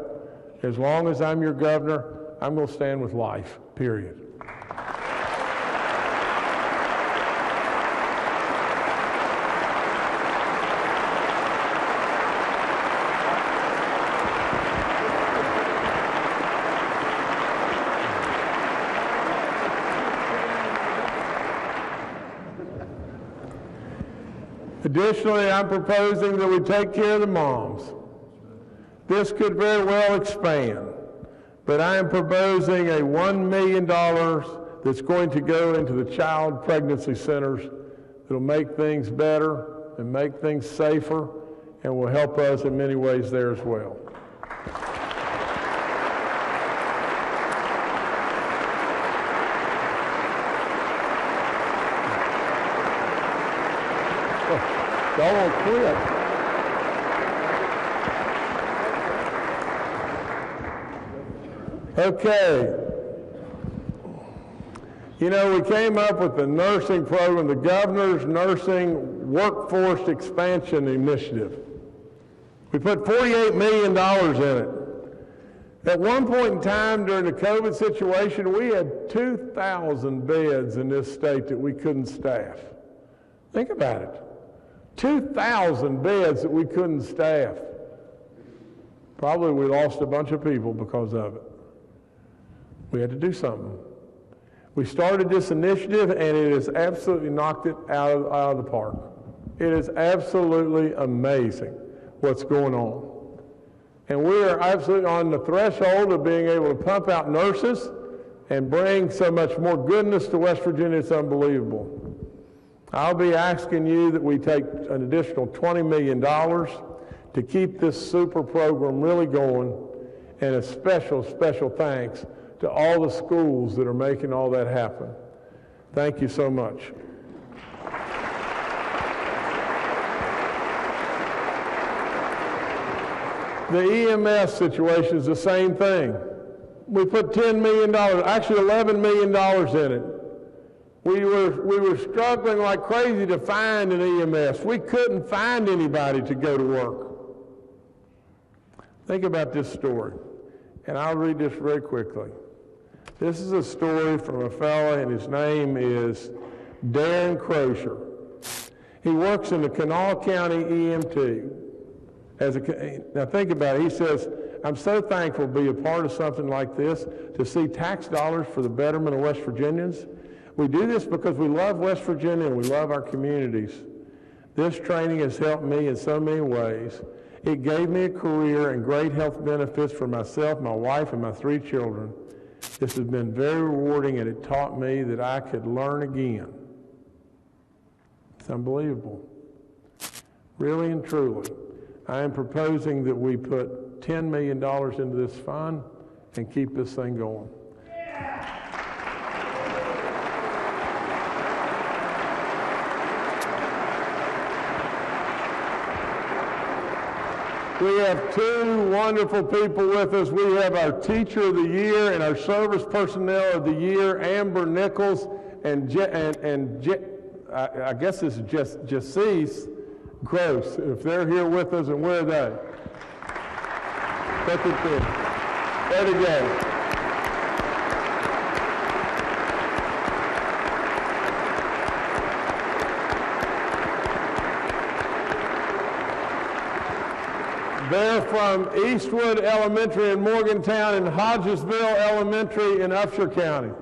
As long as I'm your governor, I'm going to stand with life, period. Additionally, I'm proposing that we take care of the moms. This could very well expand, but I am proposing a $1 million that's going to go into the child pregnancy centers that'll make things better and make things safer and will help us in many ways there as well. Y'all won't quit. Okay. You know, we came up with the nursing program, the Governor's Nursing Workforce Expansion Initiative. We put $48 million in it. At one point in time during the COVID situation, we had 2,000 beds in this state that we couldn't staff. Think about it. 2,000 beds that we couldn't staff. Probably we lost a bunch of people because of it. We had to do something. We started this initiative and it has absolutely knocked it out of the park. It is absolutely amazing what's going on. And we are absolutely on the threshold of being able to pump out nurses and bring so much more goodness to West Virginia, it's unbelievable. I'll be asking you that we take an additional $20 million to keep this super program really going, and a special, special thanks to all the schools that are making all that happen. Thank you so much. The EMS situation is the same thing. We put $10 million, actually $11 million in it. We were struggling like crazy to find an EMS. We couldn't find anybody to go to work. Think about this story, and I'll read this very quickly. This is a story from a fellow, and his name is Darren Crozier. He works in the Kanawha County EMT. Now think about it. He says, I'm so thankful to be a part of something like this, to see tax dollars for the betterment of West Virginians. We do this because we love West Virginia and we love our communities. This training has helped me in so many ways. It gave me a career and great health benefits for myself, my wife, and my 3 children. This has been very rewarding, and it taught me that I could learn again. It's unbelievable. Really and truly, I am proposing that we put $10 million into this fund and keep this thing going. We have 2 wonderful people with us. We have our Teacher of the Year and our Service Personnel of the Year, Amber Nichols, and I guess it's Jessice Gross, if they're here with us, and where are they? Look at them. There they go. They're from Eastwood Elementary in Morgantown and Hodgesville Elementary in Upshur County.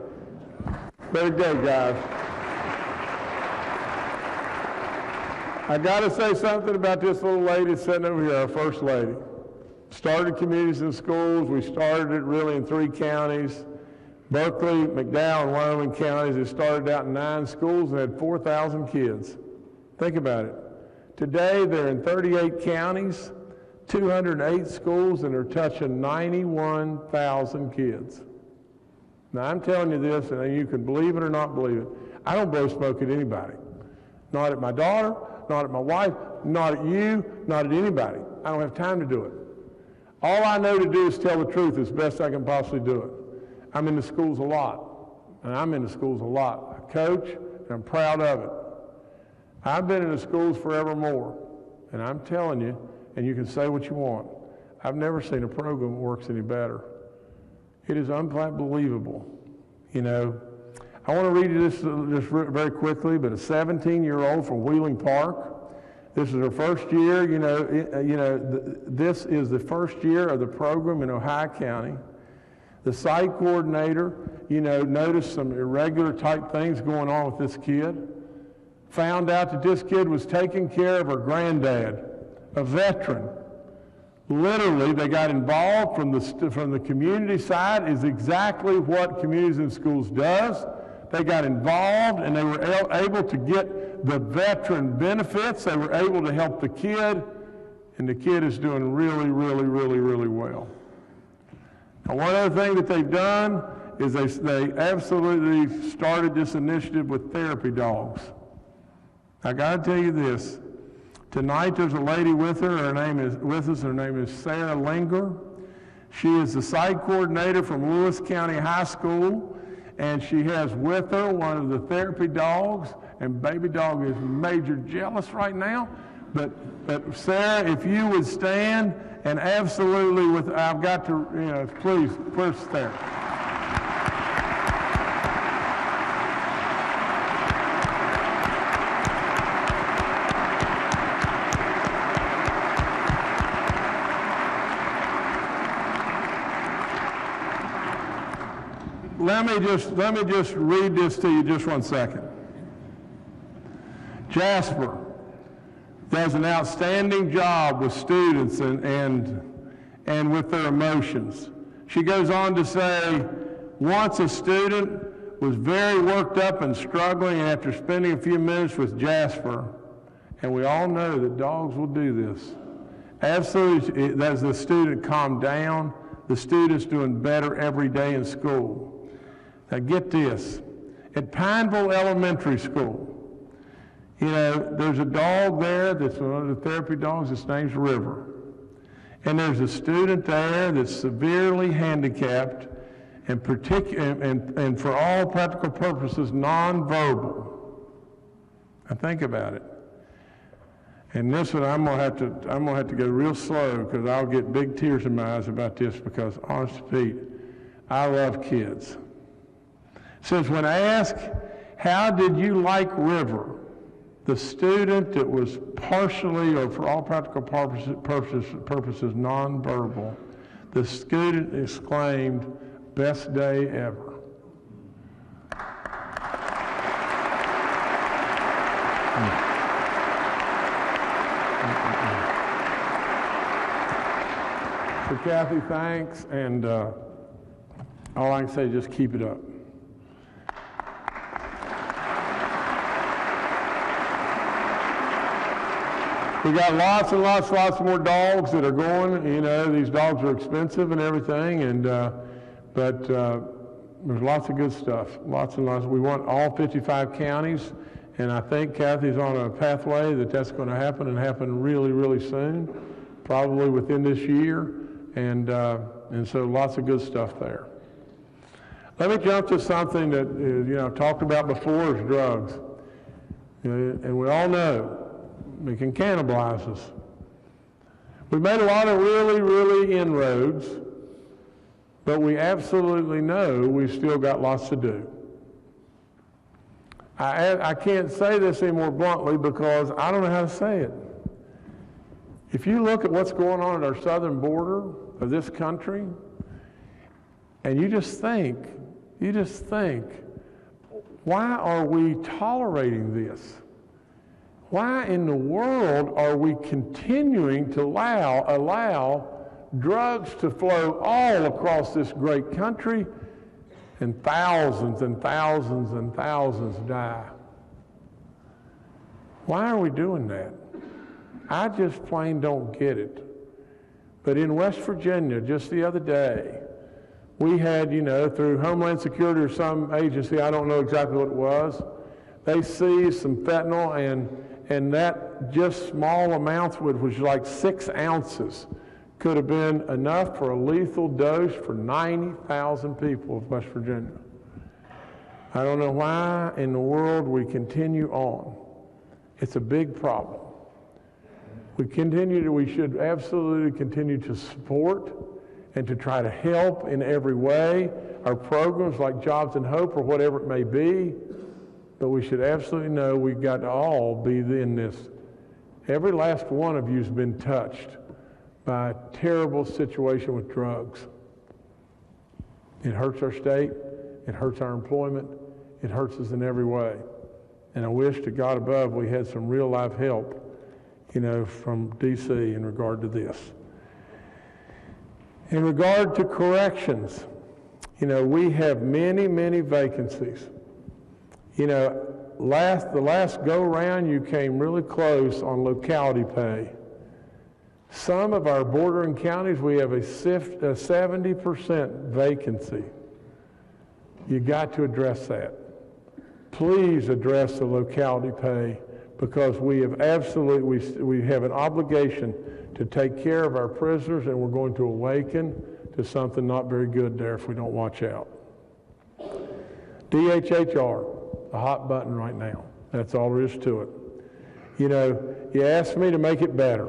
There you go, guys. I got to say something about this little lady sitting over here, our First Lady. Started Communities in Schools. We started it really in 3 counties. Berkeley, McDowell, and Wyoming counties. It started out in 9 schools and had 4,000 kids. Think about it. Today, they're in 38 counties, 208 schools, and they're touching 91,000 kids. Now, I'm telling you this, and you can believe it or not believe it. I don't blow smoke at anybody. Not at my daughter, not at my wife, not at you, not at anybody. I don't have time to do it. All I know to do is tell the truth as best I can possibly do it. I'm in the schools a lot, and I'm in the schools a lot. I coach, and I'm proud of it. I've been in the schools forevermore, and I'm telling you, and you can say what you want, I've never seen a program that works any better. It is unbelievable. You know, I want to read you this just very quickly, but a 17-year-old from Wheeling Park. This is her first year. This is the first year of the program in Ohio County. The site coordinator, noticed some irregular type things going on with this kid. Found out that this kid was taking care of her granddad, a veteran. Literally, they got involved from the community side, is exactly what Communities in Schools does. They got involved, and they were able to get the veteran benefits. They were able to help the kid, and the kid is doing really, really, really, really well. Now, one other thing that they've done is they absolutely started this initiative with therapy dogs. I got to tell you this. Tonight there's a lady with her. Her name is Sarah Linger. She is the site coordinator from Lewis County High School, and she has with her one of the therapy dogs, and baby dog is major jealous right now. But Sarah, if you would stand, and absolutely I've got to, please, Sarah. Let me just read this to you just one second. Jasper does an outstanding job with students and with their emotions. She goes on to say, once a student was very worked up and struggling, and after spending a few minutes with Jasper, and we all know that dogs will do this, absolutely, as the student calmed down, the student's doing better every day in school. Now get this, at Pineville Elementary School, there's a dog there that's one of the therapy dogs. His name's River. And there's a student there that's severely handicapped and for all practical purposes, nonverbal. Now think about it. And this one, I'm gonna have to go real slow because I'll get big tears in my eyes about this because, honest to Pete, I love kids. Says, when asked, how did you like River? The student that was partially, or for all practical purposes nonverbal, the student exclaimed, best day ever. So Kathy, thanks, and all I can say is just keep it up. We got lots and lots more dogs that are going. These dogs are expensive and everything, but there's lots of good stuff. Lots and lots. We want all 55 counties, and I think Kathy's on a pathway that's going to happen and happen really, really soon, probably within this year, and so lots of good stuff there. Let me jump to something that I've talked about before is drugs, and we all know it can cannibalize us. We've made a lot of really, really inroads, but we absolutely know we've still got lots to do. I can't say this any more bluntly because I don't know how to say it. If you look at what's going on at our southern border of this country, and you just think, why are we tolerating this? Why in the world are we continuing to allow drugs to flow all across this great country and thousands and thousands and thousands die? Why are we doing that? I just plain don't get it. But in West Virginia, just the other day, We had, through Homeland Security or some agency, I don't know exactly what it was, they seized some fentanyl, and that just small amounts, which was like 6 ounces, could have been enough for a lethal dose for 90,000 people of West Virginia. I don't know why in the world we continue on. It's a big problem. We should absolutely continue to support and to try to help in every way our programs like Jobs and Hope or whatever it may be, but we should absolutely know we've got to all be in this. Every last one of you has been touched by a terrible situation with drugs. It hurts our state, it hurts our employment, it hurts us in every way. And I wish to God above we had some real live help, from D.C. in regard to this. In regard to corrections, we have many, many vacancies. The last go-round you came really close on locality pay. Some of our bordering counties, we have a 70% vacancy. You got to address that. Please address the locality pay, because we have we have an obligation to take care of our prisoners, and we're going to awaken to something not very good there if we don't watch out. DHHR, a hot button right now. That's all there is to it. You asked me to make it better.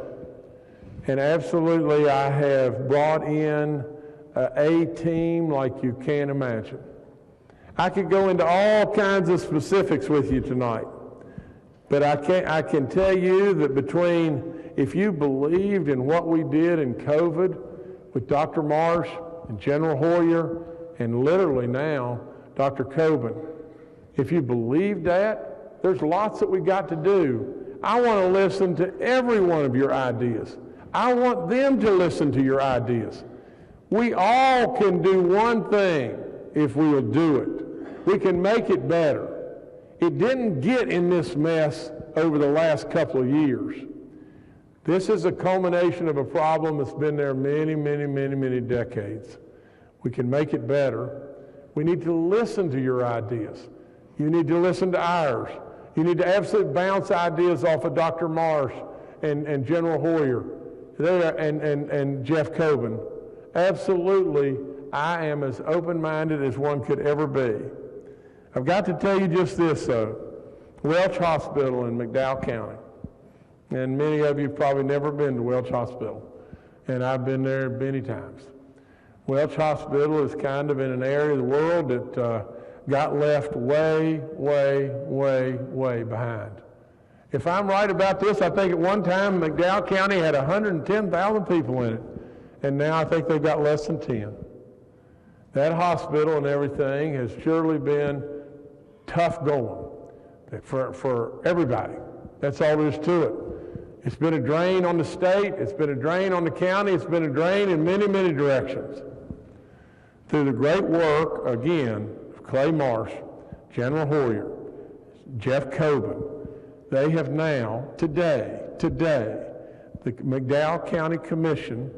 And absolutely, I have brought in a team like you can't imagine. I could go into all kinds of specifics with you tonight. But I can tell you that if you believed in what we did in COVID with Dr. Marsh and General Hoyer and literally now Dr. Coben, if you believe that, there's lots that we got to do. I want to listen to every one of your ideas. I want them to listen to your ideas. We all can do one thing if we will do it. We can make it better. It didn't get in this mess over the last couple of years. This is a culmination of a problem that's been there many, many, many, many decades. We can make it better. We need to listen to your ideas. You need to listen to ours. You need to absolutely bounce ideas off of Dr. Marsh and General Hoyer and Jeff Coben. Absolutely, I am as open-minded as one could ever be. I've got to tell you just this, though. Welch Hospital in McDowell County, and many of you have probably never been to Welch Hospital, and I've been there many times. Welch Hospital is kind of in an area of the world that got left way, way, way, way behind. If I'm right about this, I think at one time McDowell County had 110,000 people in it, and now I think they've got less than 10. That hospital and everything has surely been tough going for everybody. That's all there is to it. It's been a drain on the state, it's been a drain on the county, it's been a drain in many, many directions. Through the great work, again, of Clay Marsh, General Hoyer, Jeff Coben, they have now, today, the McDowell County Commission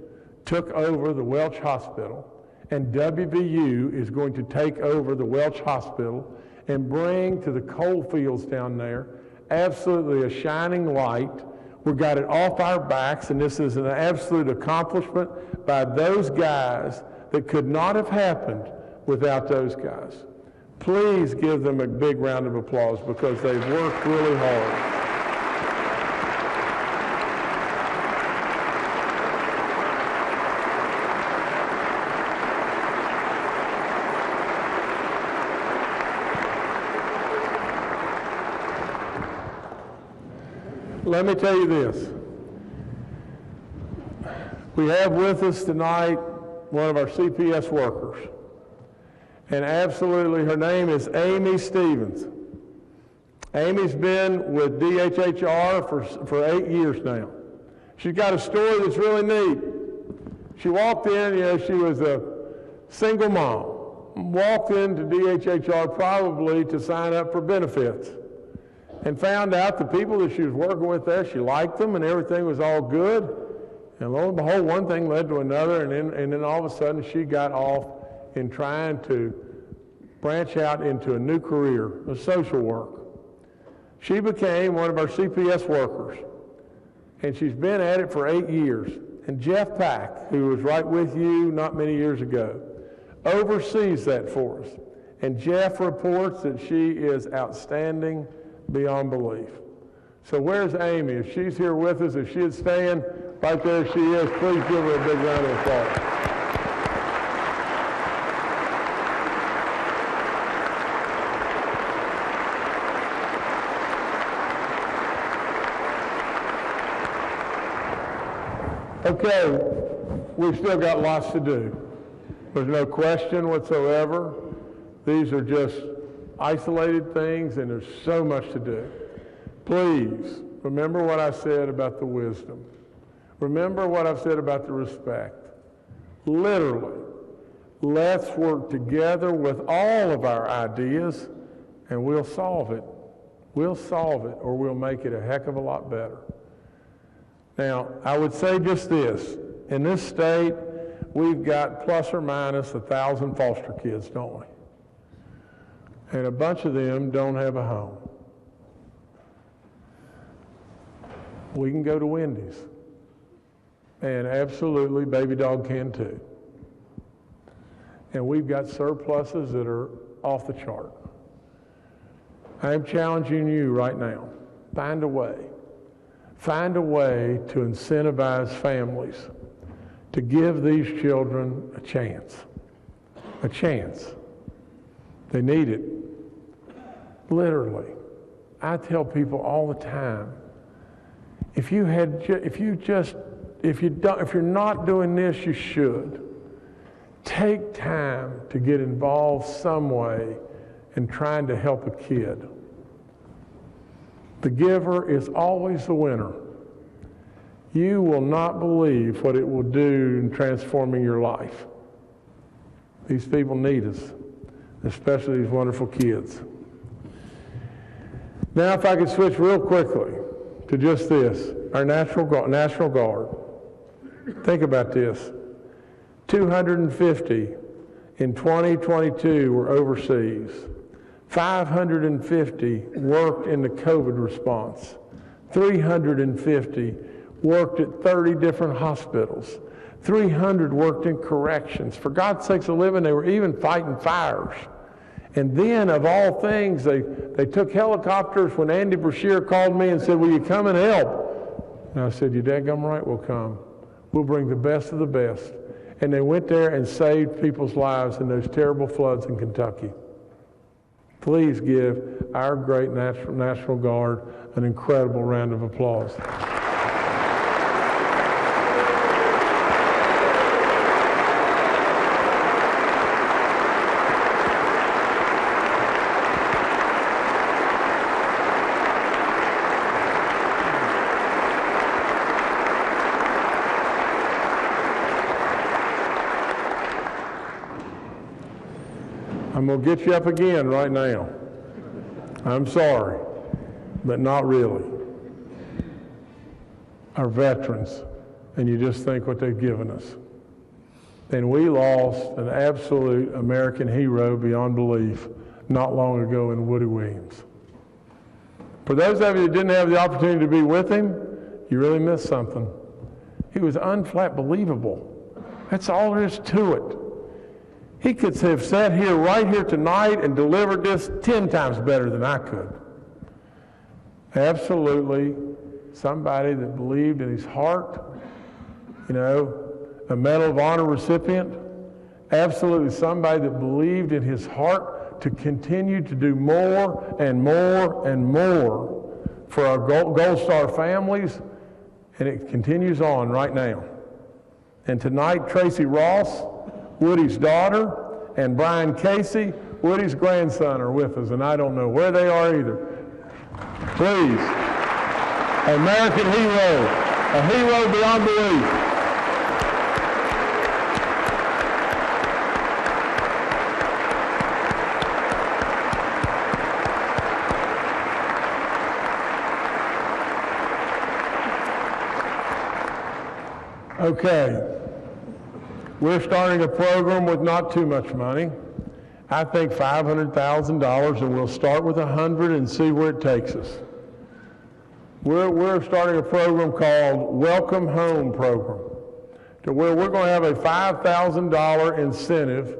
took over the Welch Hospital, and WVU is going to take over the Welch Hospital and bring to the coal fields down there absolutely a shining light. We got it off our backs, and this is an absolute accomplishment by those guys that could not have happened without those guys. Please give them a big round of applause because they've worked really hard. Let me tell you this. We have with us tonight one of our CPS workers. And absolutely, her name is Amy Stevens. Amy's been with DHHR for 8 years now. She's got a story that's really neat. She walked in, she was a single mom, walked into DHHR probably to sign up for benefits, and found out the people that she was working with there, she liked them and everything was all good. And lo and behold, one thing led to another, and then all of a sudden she got off in trying to branch out into a new career of social work. She became one of our CPS workers, and she's been at it for 8 years. And Jeff Pack, who was right with you not many years ago, oversees that for us. And Jeff reports that she is outstanding beyond belief. So where's Amy? If she's here with us, if she'd stand, right there she is, please give her a big round of applause. Okay, we've still got lots to do. There's no question whatsoever. These are just isolated things, and there's so much to do. Please, remember what I said about the wisdom. Remember what I've said about the respect. Literally, let's work together with all of our ideas, and we'll solve it. We'll solve it, or we'll make it a heck of a lot better. Now, I would say just this. In this state, we've got plus or minus 1,000 foster kids, don't we? And a bunch of them don't have a home. We can go to Wendy's. And absolutely, Baby Dog can too. And we've got surpluses that are off the chart. I'm challenging you right now. Find a way. Find a way to incentivize families to give these children a chance. A chance. They need it. Literally. I tell people all the time, if you're not doing this, you should. Take time to get involved some way in trying to help a kid. The giver is always the winner. You will not believe what it will do in transforming your life. These people need us, especially these wonderful kids. Now, if I could switch real quickly to just this, our National Guard. Think about this. 250 in 2022 were overseas. 550 worked in the COVID response. 350 worked at 30 different hospitals. 300 worked in corrections. For God's sakes a living, they were even fighting fires. And then, of all things, they took helicopters when Andy Brashear called me and said, will you come and help? And I said, you dadgum right, we'll come. We'll bring the best of the best. And they went there and saved people's lives in those terrible floods in Kentucky. Please give our great National Guard an incredible round of applause. I'm going to get you up again right now. I'm sorry, but not really. Our veterans, and you just think what they've given us. And we lost an absolute American hero beyond belief not long ago in Woody Williams. For those of you that didn't have the opportunity to be with him, you really missed something. He was unflat believable. That's all there is to it. He could have sat here right here tonight and delivered this 10 times better than I could. Absolutely somebody that believed in his heart, a Medal of Honor recipient. Absolutely somebody that believed in his heart to continue to do more and more and more for our Gold Star families, and it continues on right now. And tonight, Tracy Ross, Woody's daughter, and Brian Casey, Woody's grandson, are with us, and I don't know where they are either. Please, American hero, a hero beyond belief. Okay, We're starting a program with not too much money. I think $500,000, and we'll start with 100 and see where it takes us. We're starting a program called Welcome Home Program, to where we're going to have a $5,000 incentive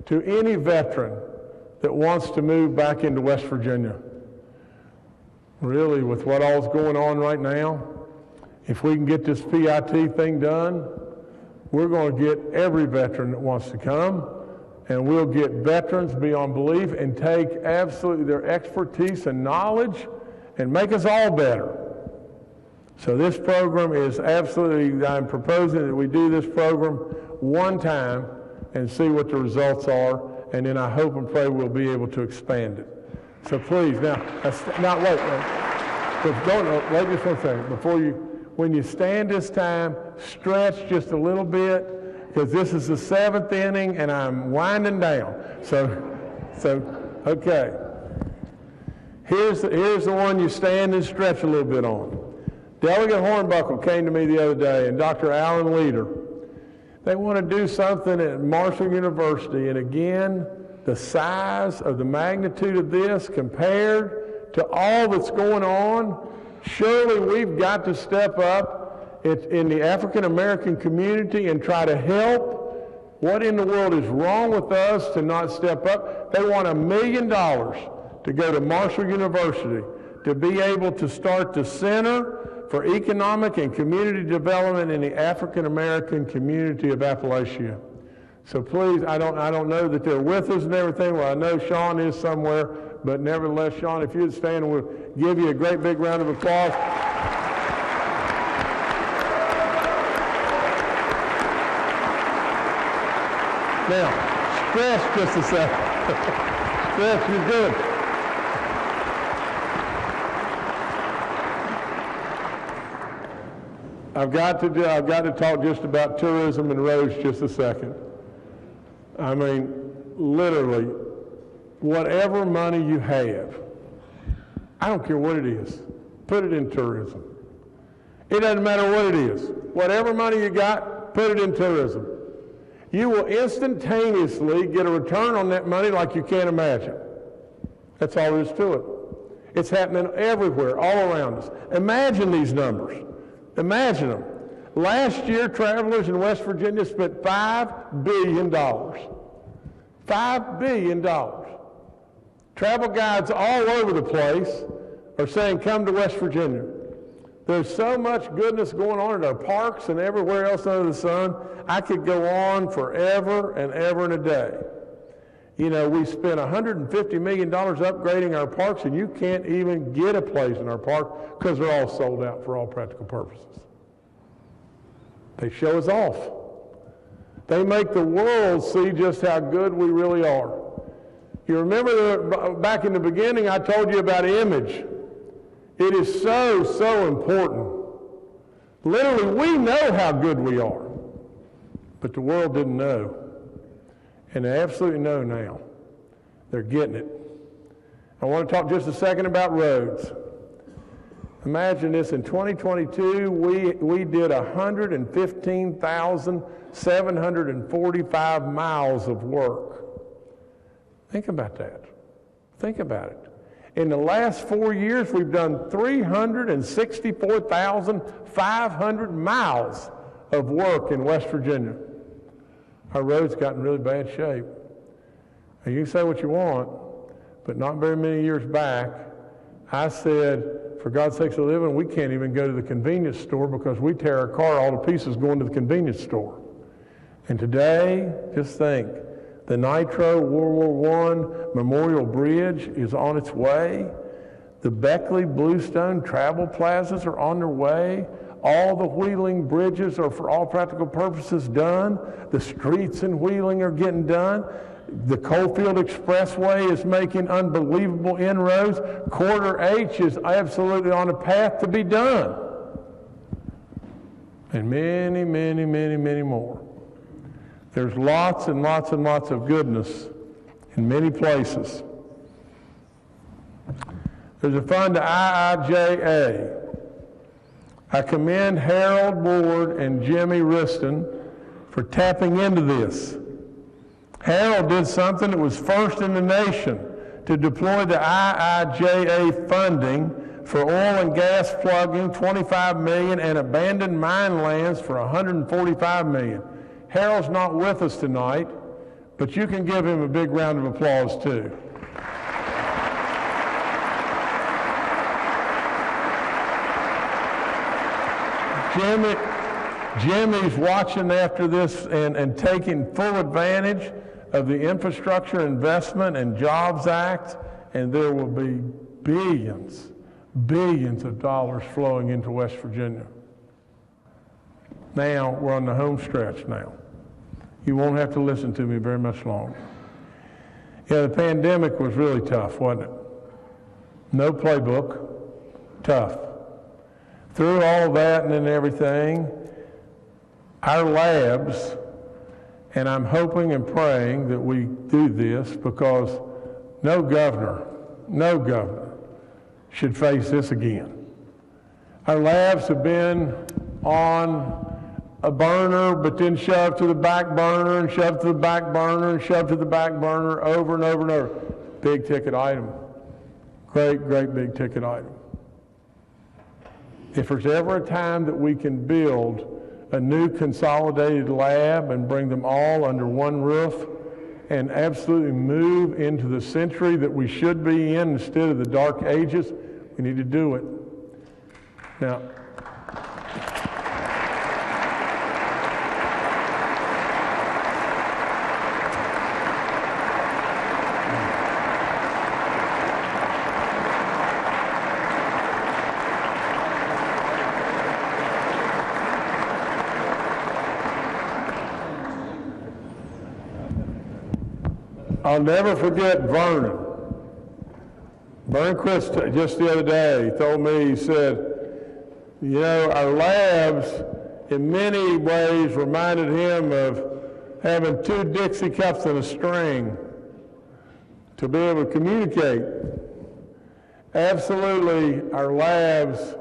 to any veteran that wants to move back into West Virginia. Really, with what all's going on right now, if we can get this PIT thing done, we're going to get every veteran that wants to come, and we'll get veterans beyond belief and take absolutely their expertise and knowledge and make us all better. So this program is absolutely, I'm proposing that we do this program one time and see what the results are, and then I hope and pray we'll be able to expand it. So please, wait just one second. Before when you stand this time, stretch just a little bit, because this is the 7th inning and I'm winding down. So okay. Here's the one you stand and stretch a little bit on. Delegate Hornbuckle came to me the other day, and Dr. Alan Leader. They want to do something at Marshall University, and again, the size of the magnitude of this compared to all that's going on, surely we've got to step up in the African American community and try to help. What in the world is wrong with us to not step up? They want $1 million to go to Marshall University to be able to start the Center for Economic and Community Development in the African American community of Appalachia. So please, I don't know that they're with us and everything. Well, I know Sean is somewhere, but nevertheless, Sean, if you'd stand, we'll give you a great big round of applause. Now, stretch just a second. Stretch, you're good. I've got to talk just about tourism and roads just a second. I mean, literally, whatever money you have, I don't care what it is, put it in tourism. It doesn't matter what it is. Whatever money you got, put it in tourism. You will instantaneously get a return on that money like you can't imagine. That's all there is to it. It's happening everywhere, all around us. Imagine these numbers. Imagine them. Last year, travelers in West Virginia spent $5 billion. $5 billion. Travel guides all over the place are saying, come to West Virginia. There's so much goodness going on in our parks and everywhere else under the sun. I could go on forever and ever and a day. You know, we spent $150 million upgrading our parks, and you can't even get a place in our park because they're all sold out for all practical purposes. They show us off. They make the world see just how good we really are. You remember back in the beginning I told you about image. It is so, so important. Literally, we know how good we are, but the world didn't know. And they absolutely know now. They're getting it. I want to talk just a second about roads. Imagine this, in 2022, we did 115,745 miles of work. Think about that. Think about it. In the last 4 years, we've done 364,500 miles of work in West Virginia. Our roads got in really bad shape. And you can say what you want, but not very many years back, I said, for God's sakes of living, we can't even go to the convenience store because we tear our car all to pieces going to the convenience store. And today, just think, the Nitro World War I Memorial Bridge is on its way. The Beckley Bluestone travel plazas are on their way. All the Wheeling bridges are, for all practical purposes, done. The streets in Wheeling are getting done. The Coalfield Expressway is making unbelievable inroads. Quarter H is absolutely on a path to be done. And many, many, many, many more. There's lots and lots and lots of goodness in many places. There's a fund to IIJA. I commend Harold Ward and Jimmy Riston for tapping into this. Harold did something that was first in the nation to deploy the IIJA funding for oil and gas plugging, $25 million, and abandoned mine lands for $145 million. Harold's not with us tonight, but you can give him a big round of applause too. Jimmy's watching after this and taking full advantage of the Infrastructure Investment and Jobs Act, and there will be billions of dollars flowing into West Virginia. Now, we're on the home stretch now. You won't have to listen to me very much longer. Yeah, the pandemic was really tough, wasn't it? No playbook, tough. Through all that and then everything, our labs, and I'm hoping and praying that we do this because no governor should face this again. Our labs have been on a burner, but then shoved to the back burner and shoved to the back burner and shoved to the back burner over and over and over. Big ticket item. Great big ticket item. If there's ever a time that we can build a new consolidated lab and bring them all under one roof and absolutely move into the century that we should be in instead of the dark ages, we need to do it. Now, I'll never forget Vernon. Vernon Chris, just the other day, he told me, he said, you know, our labs in many ways reminded him of having two Dixie cups and a string to be able to communicate. Absolutely, our labs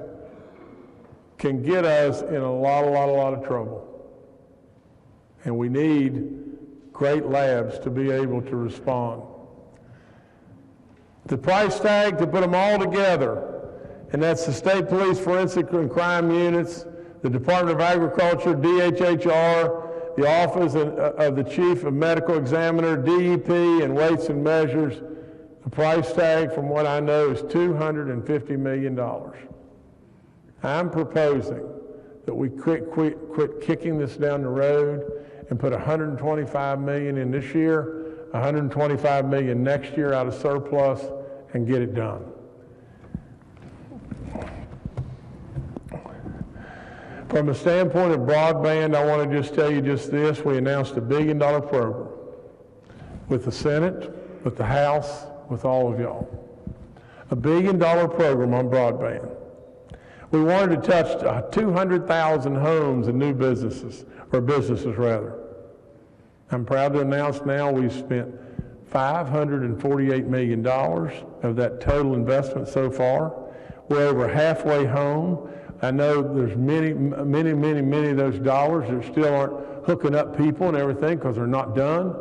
can get us in a lot of trouble. And we need great labs to be able to respond. The price tag to put them all together, and that's the State Police Forensic and Crime Units, the Department of Agriculture, DHHR, the Office of the Chief of Medical Examiner, DEP, and Weights and Measures. The price tag, from what I know, is $250 million. I'm proposing that we quit kicking this down the road and put $125 million in this year, $125 million next year out of surplus, and get it done. From a standpoint of broadband, I want to just tell you just this. We announced a $1 billion program with the Senate, with the House, with all of y'all. A $1 billion program on broadband. We wanted to touch 200,000 homes and new businesses, or businesses rather. I'm proud to announce now we've spent $548 million of that total investment so far. We're over halfway home. I know there's many of those dollars that still aren't hooking up people and everything because they're not done.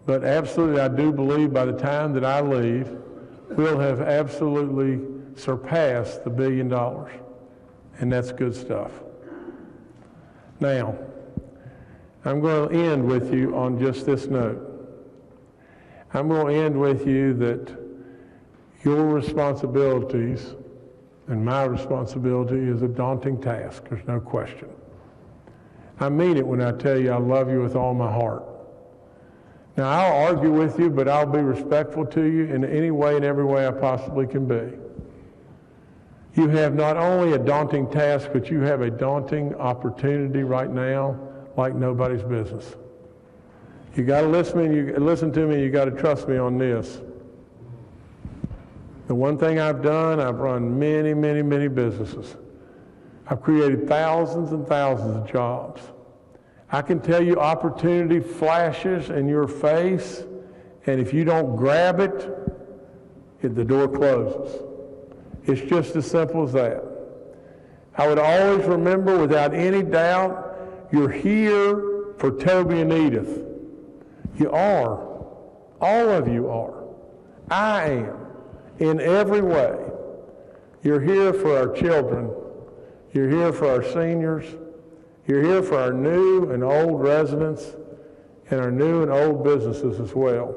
But absolutely, I do believe by the time that I leave, we'll have absolutely surpassed the $1 billion. And that's good stuff. Now, I'm going to end with you on just this note. I'm going to end with you that your responsibilities and my responsibility is a daunting task. There's no question. I mean it when I tell you I love you with all my heart. Now, I'll argue with you, but I'll be respectful to you in any way and every way I possibly can be. You have not only a daunting task, but you have a daunting opportunity right now like nobody's business. You got to listen to me, you got to trust me on this. The one thing I've done, I've run many businesses. I've created thousands and thousands of jobs. I can tell you opportunity flashes in your face, and if you don't grab it, the door closes. It's just as simple as that. I would always remember without any doubt, you're here for Toby and Edith. You are. All of you are. I am. In every way. You're here for our children. You're here for our seniors. You're here for our new and old residents and our new and old businesses as well.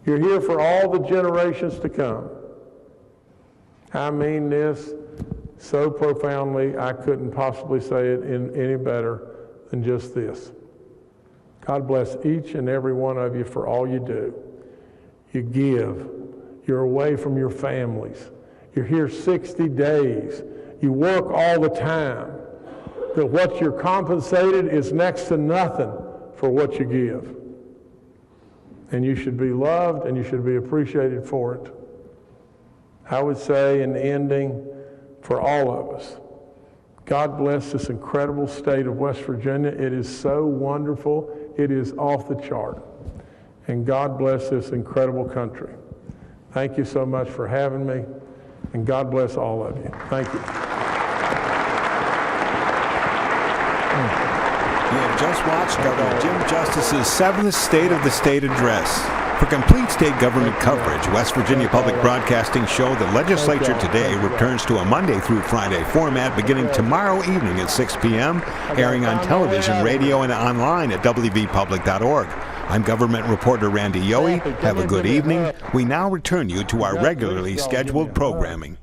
You're here for all the generations to come. I mean this so profoundly, I couldn't possibly say it in any better than just this. God bless each and every one of you for all you do. You give. You're away from your families. You're here 60 days. You work all the time. That what you're compensated is next to nothing for what you give. And you should be loved and you should be appreciated for it. I would say in ending, for all of us, God bless this incredible state of West Virginia. It is so wonderful. It is off the chart. And God bless this incredible country. Thank you so much for having me. And God bless all of you. Thank you. You have just watched Governor Jim Justice's 7th State of the State Address. For complete state government coverage, West Virginia Public Broadcasting show The Legislature Today returns to a Monday through Friday format beginning tomorrow evening at 6 p.m., airing on television, radio, and online at wvpublic.org. I'm government reporter Randy Yohe. Have a good evening. We now return you to our regularly scheduled programming.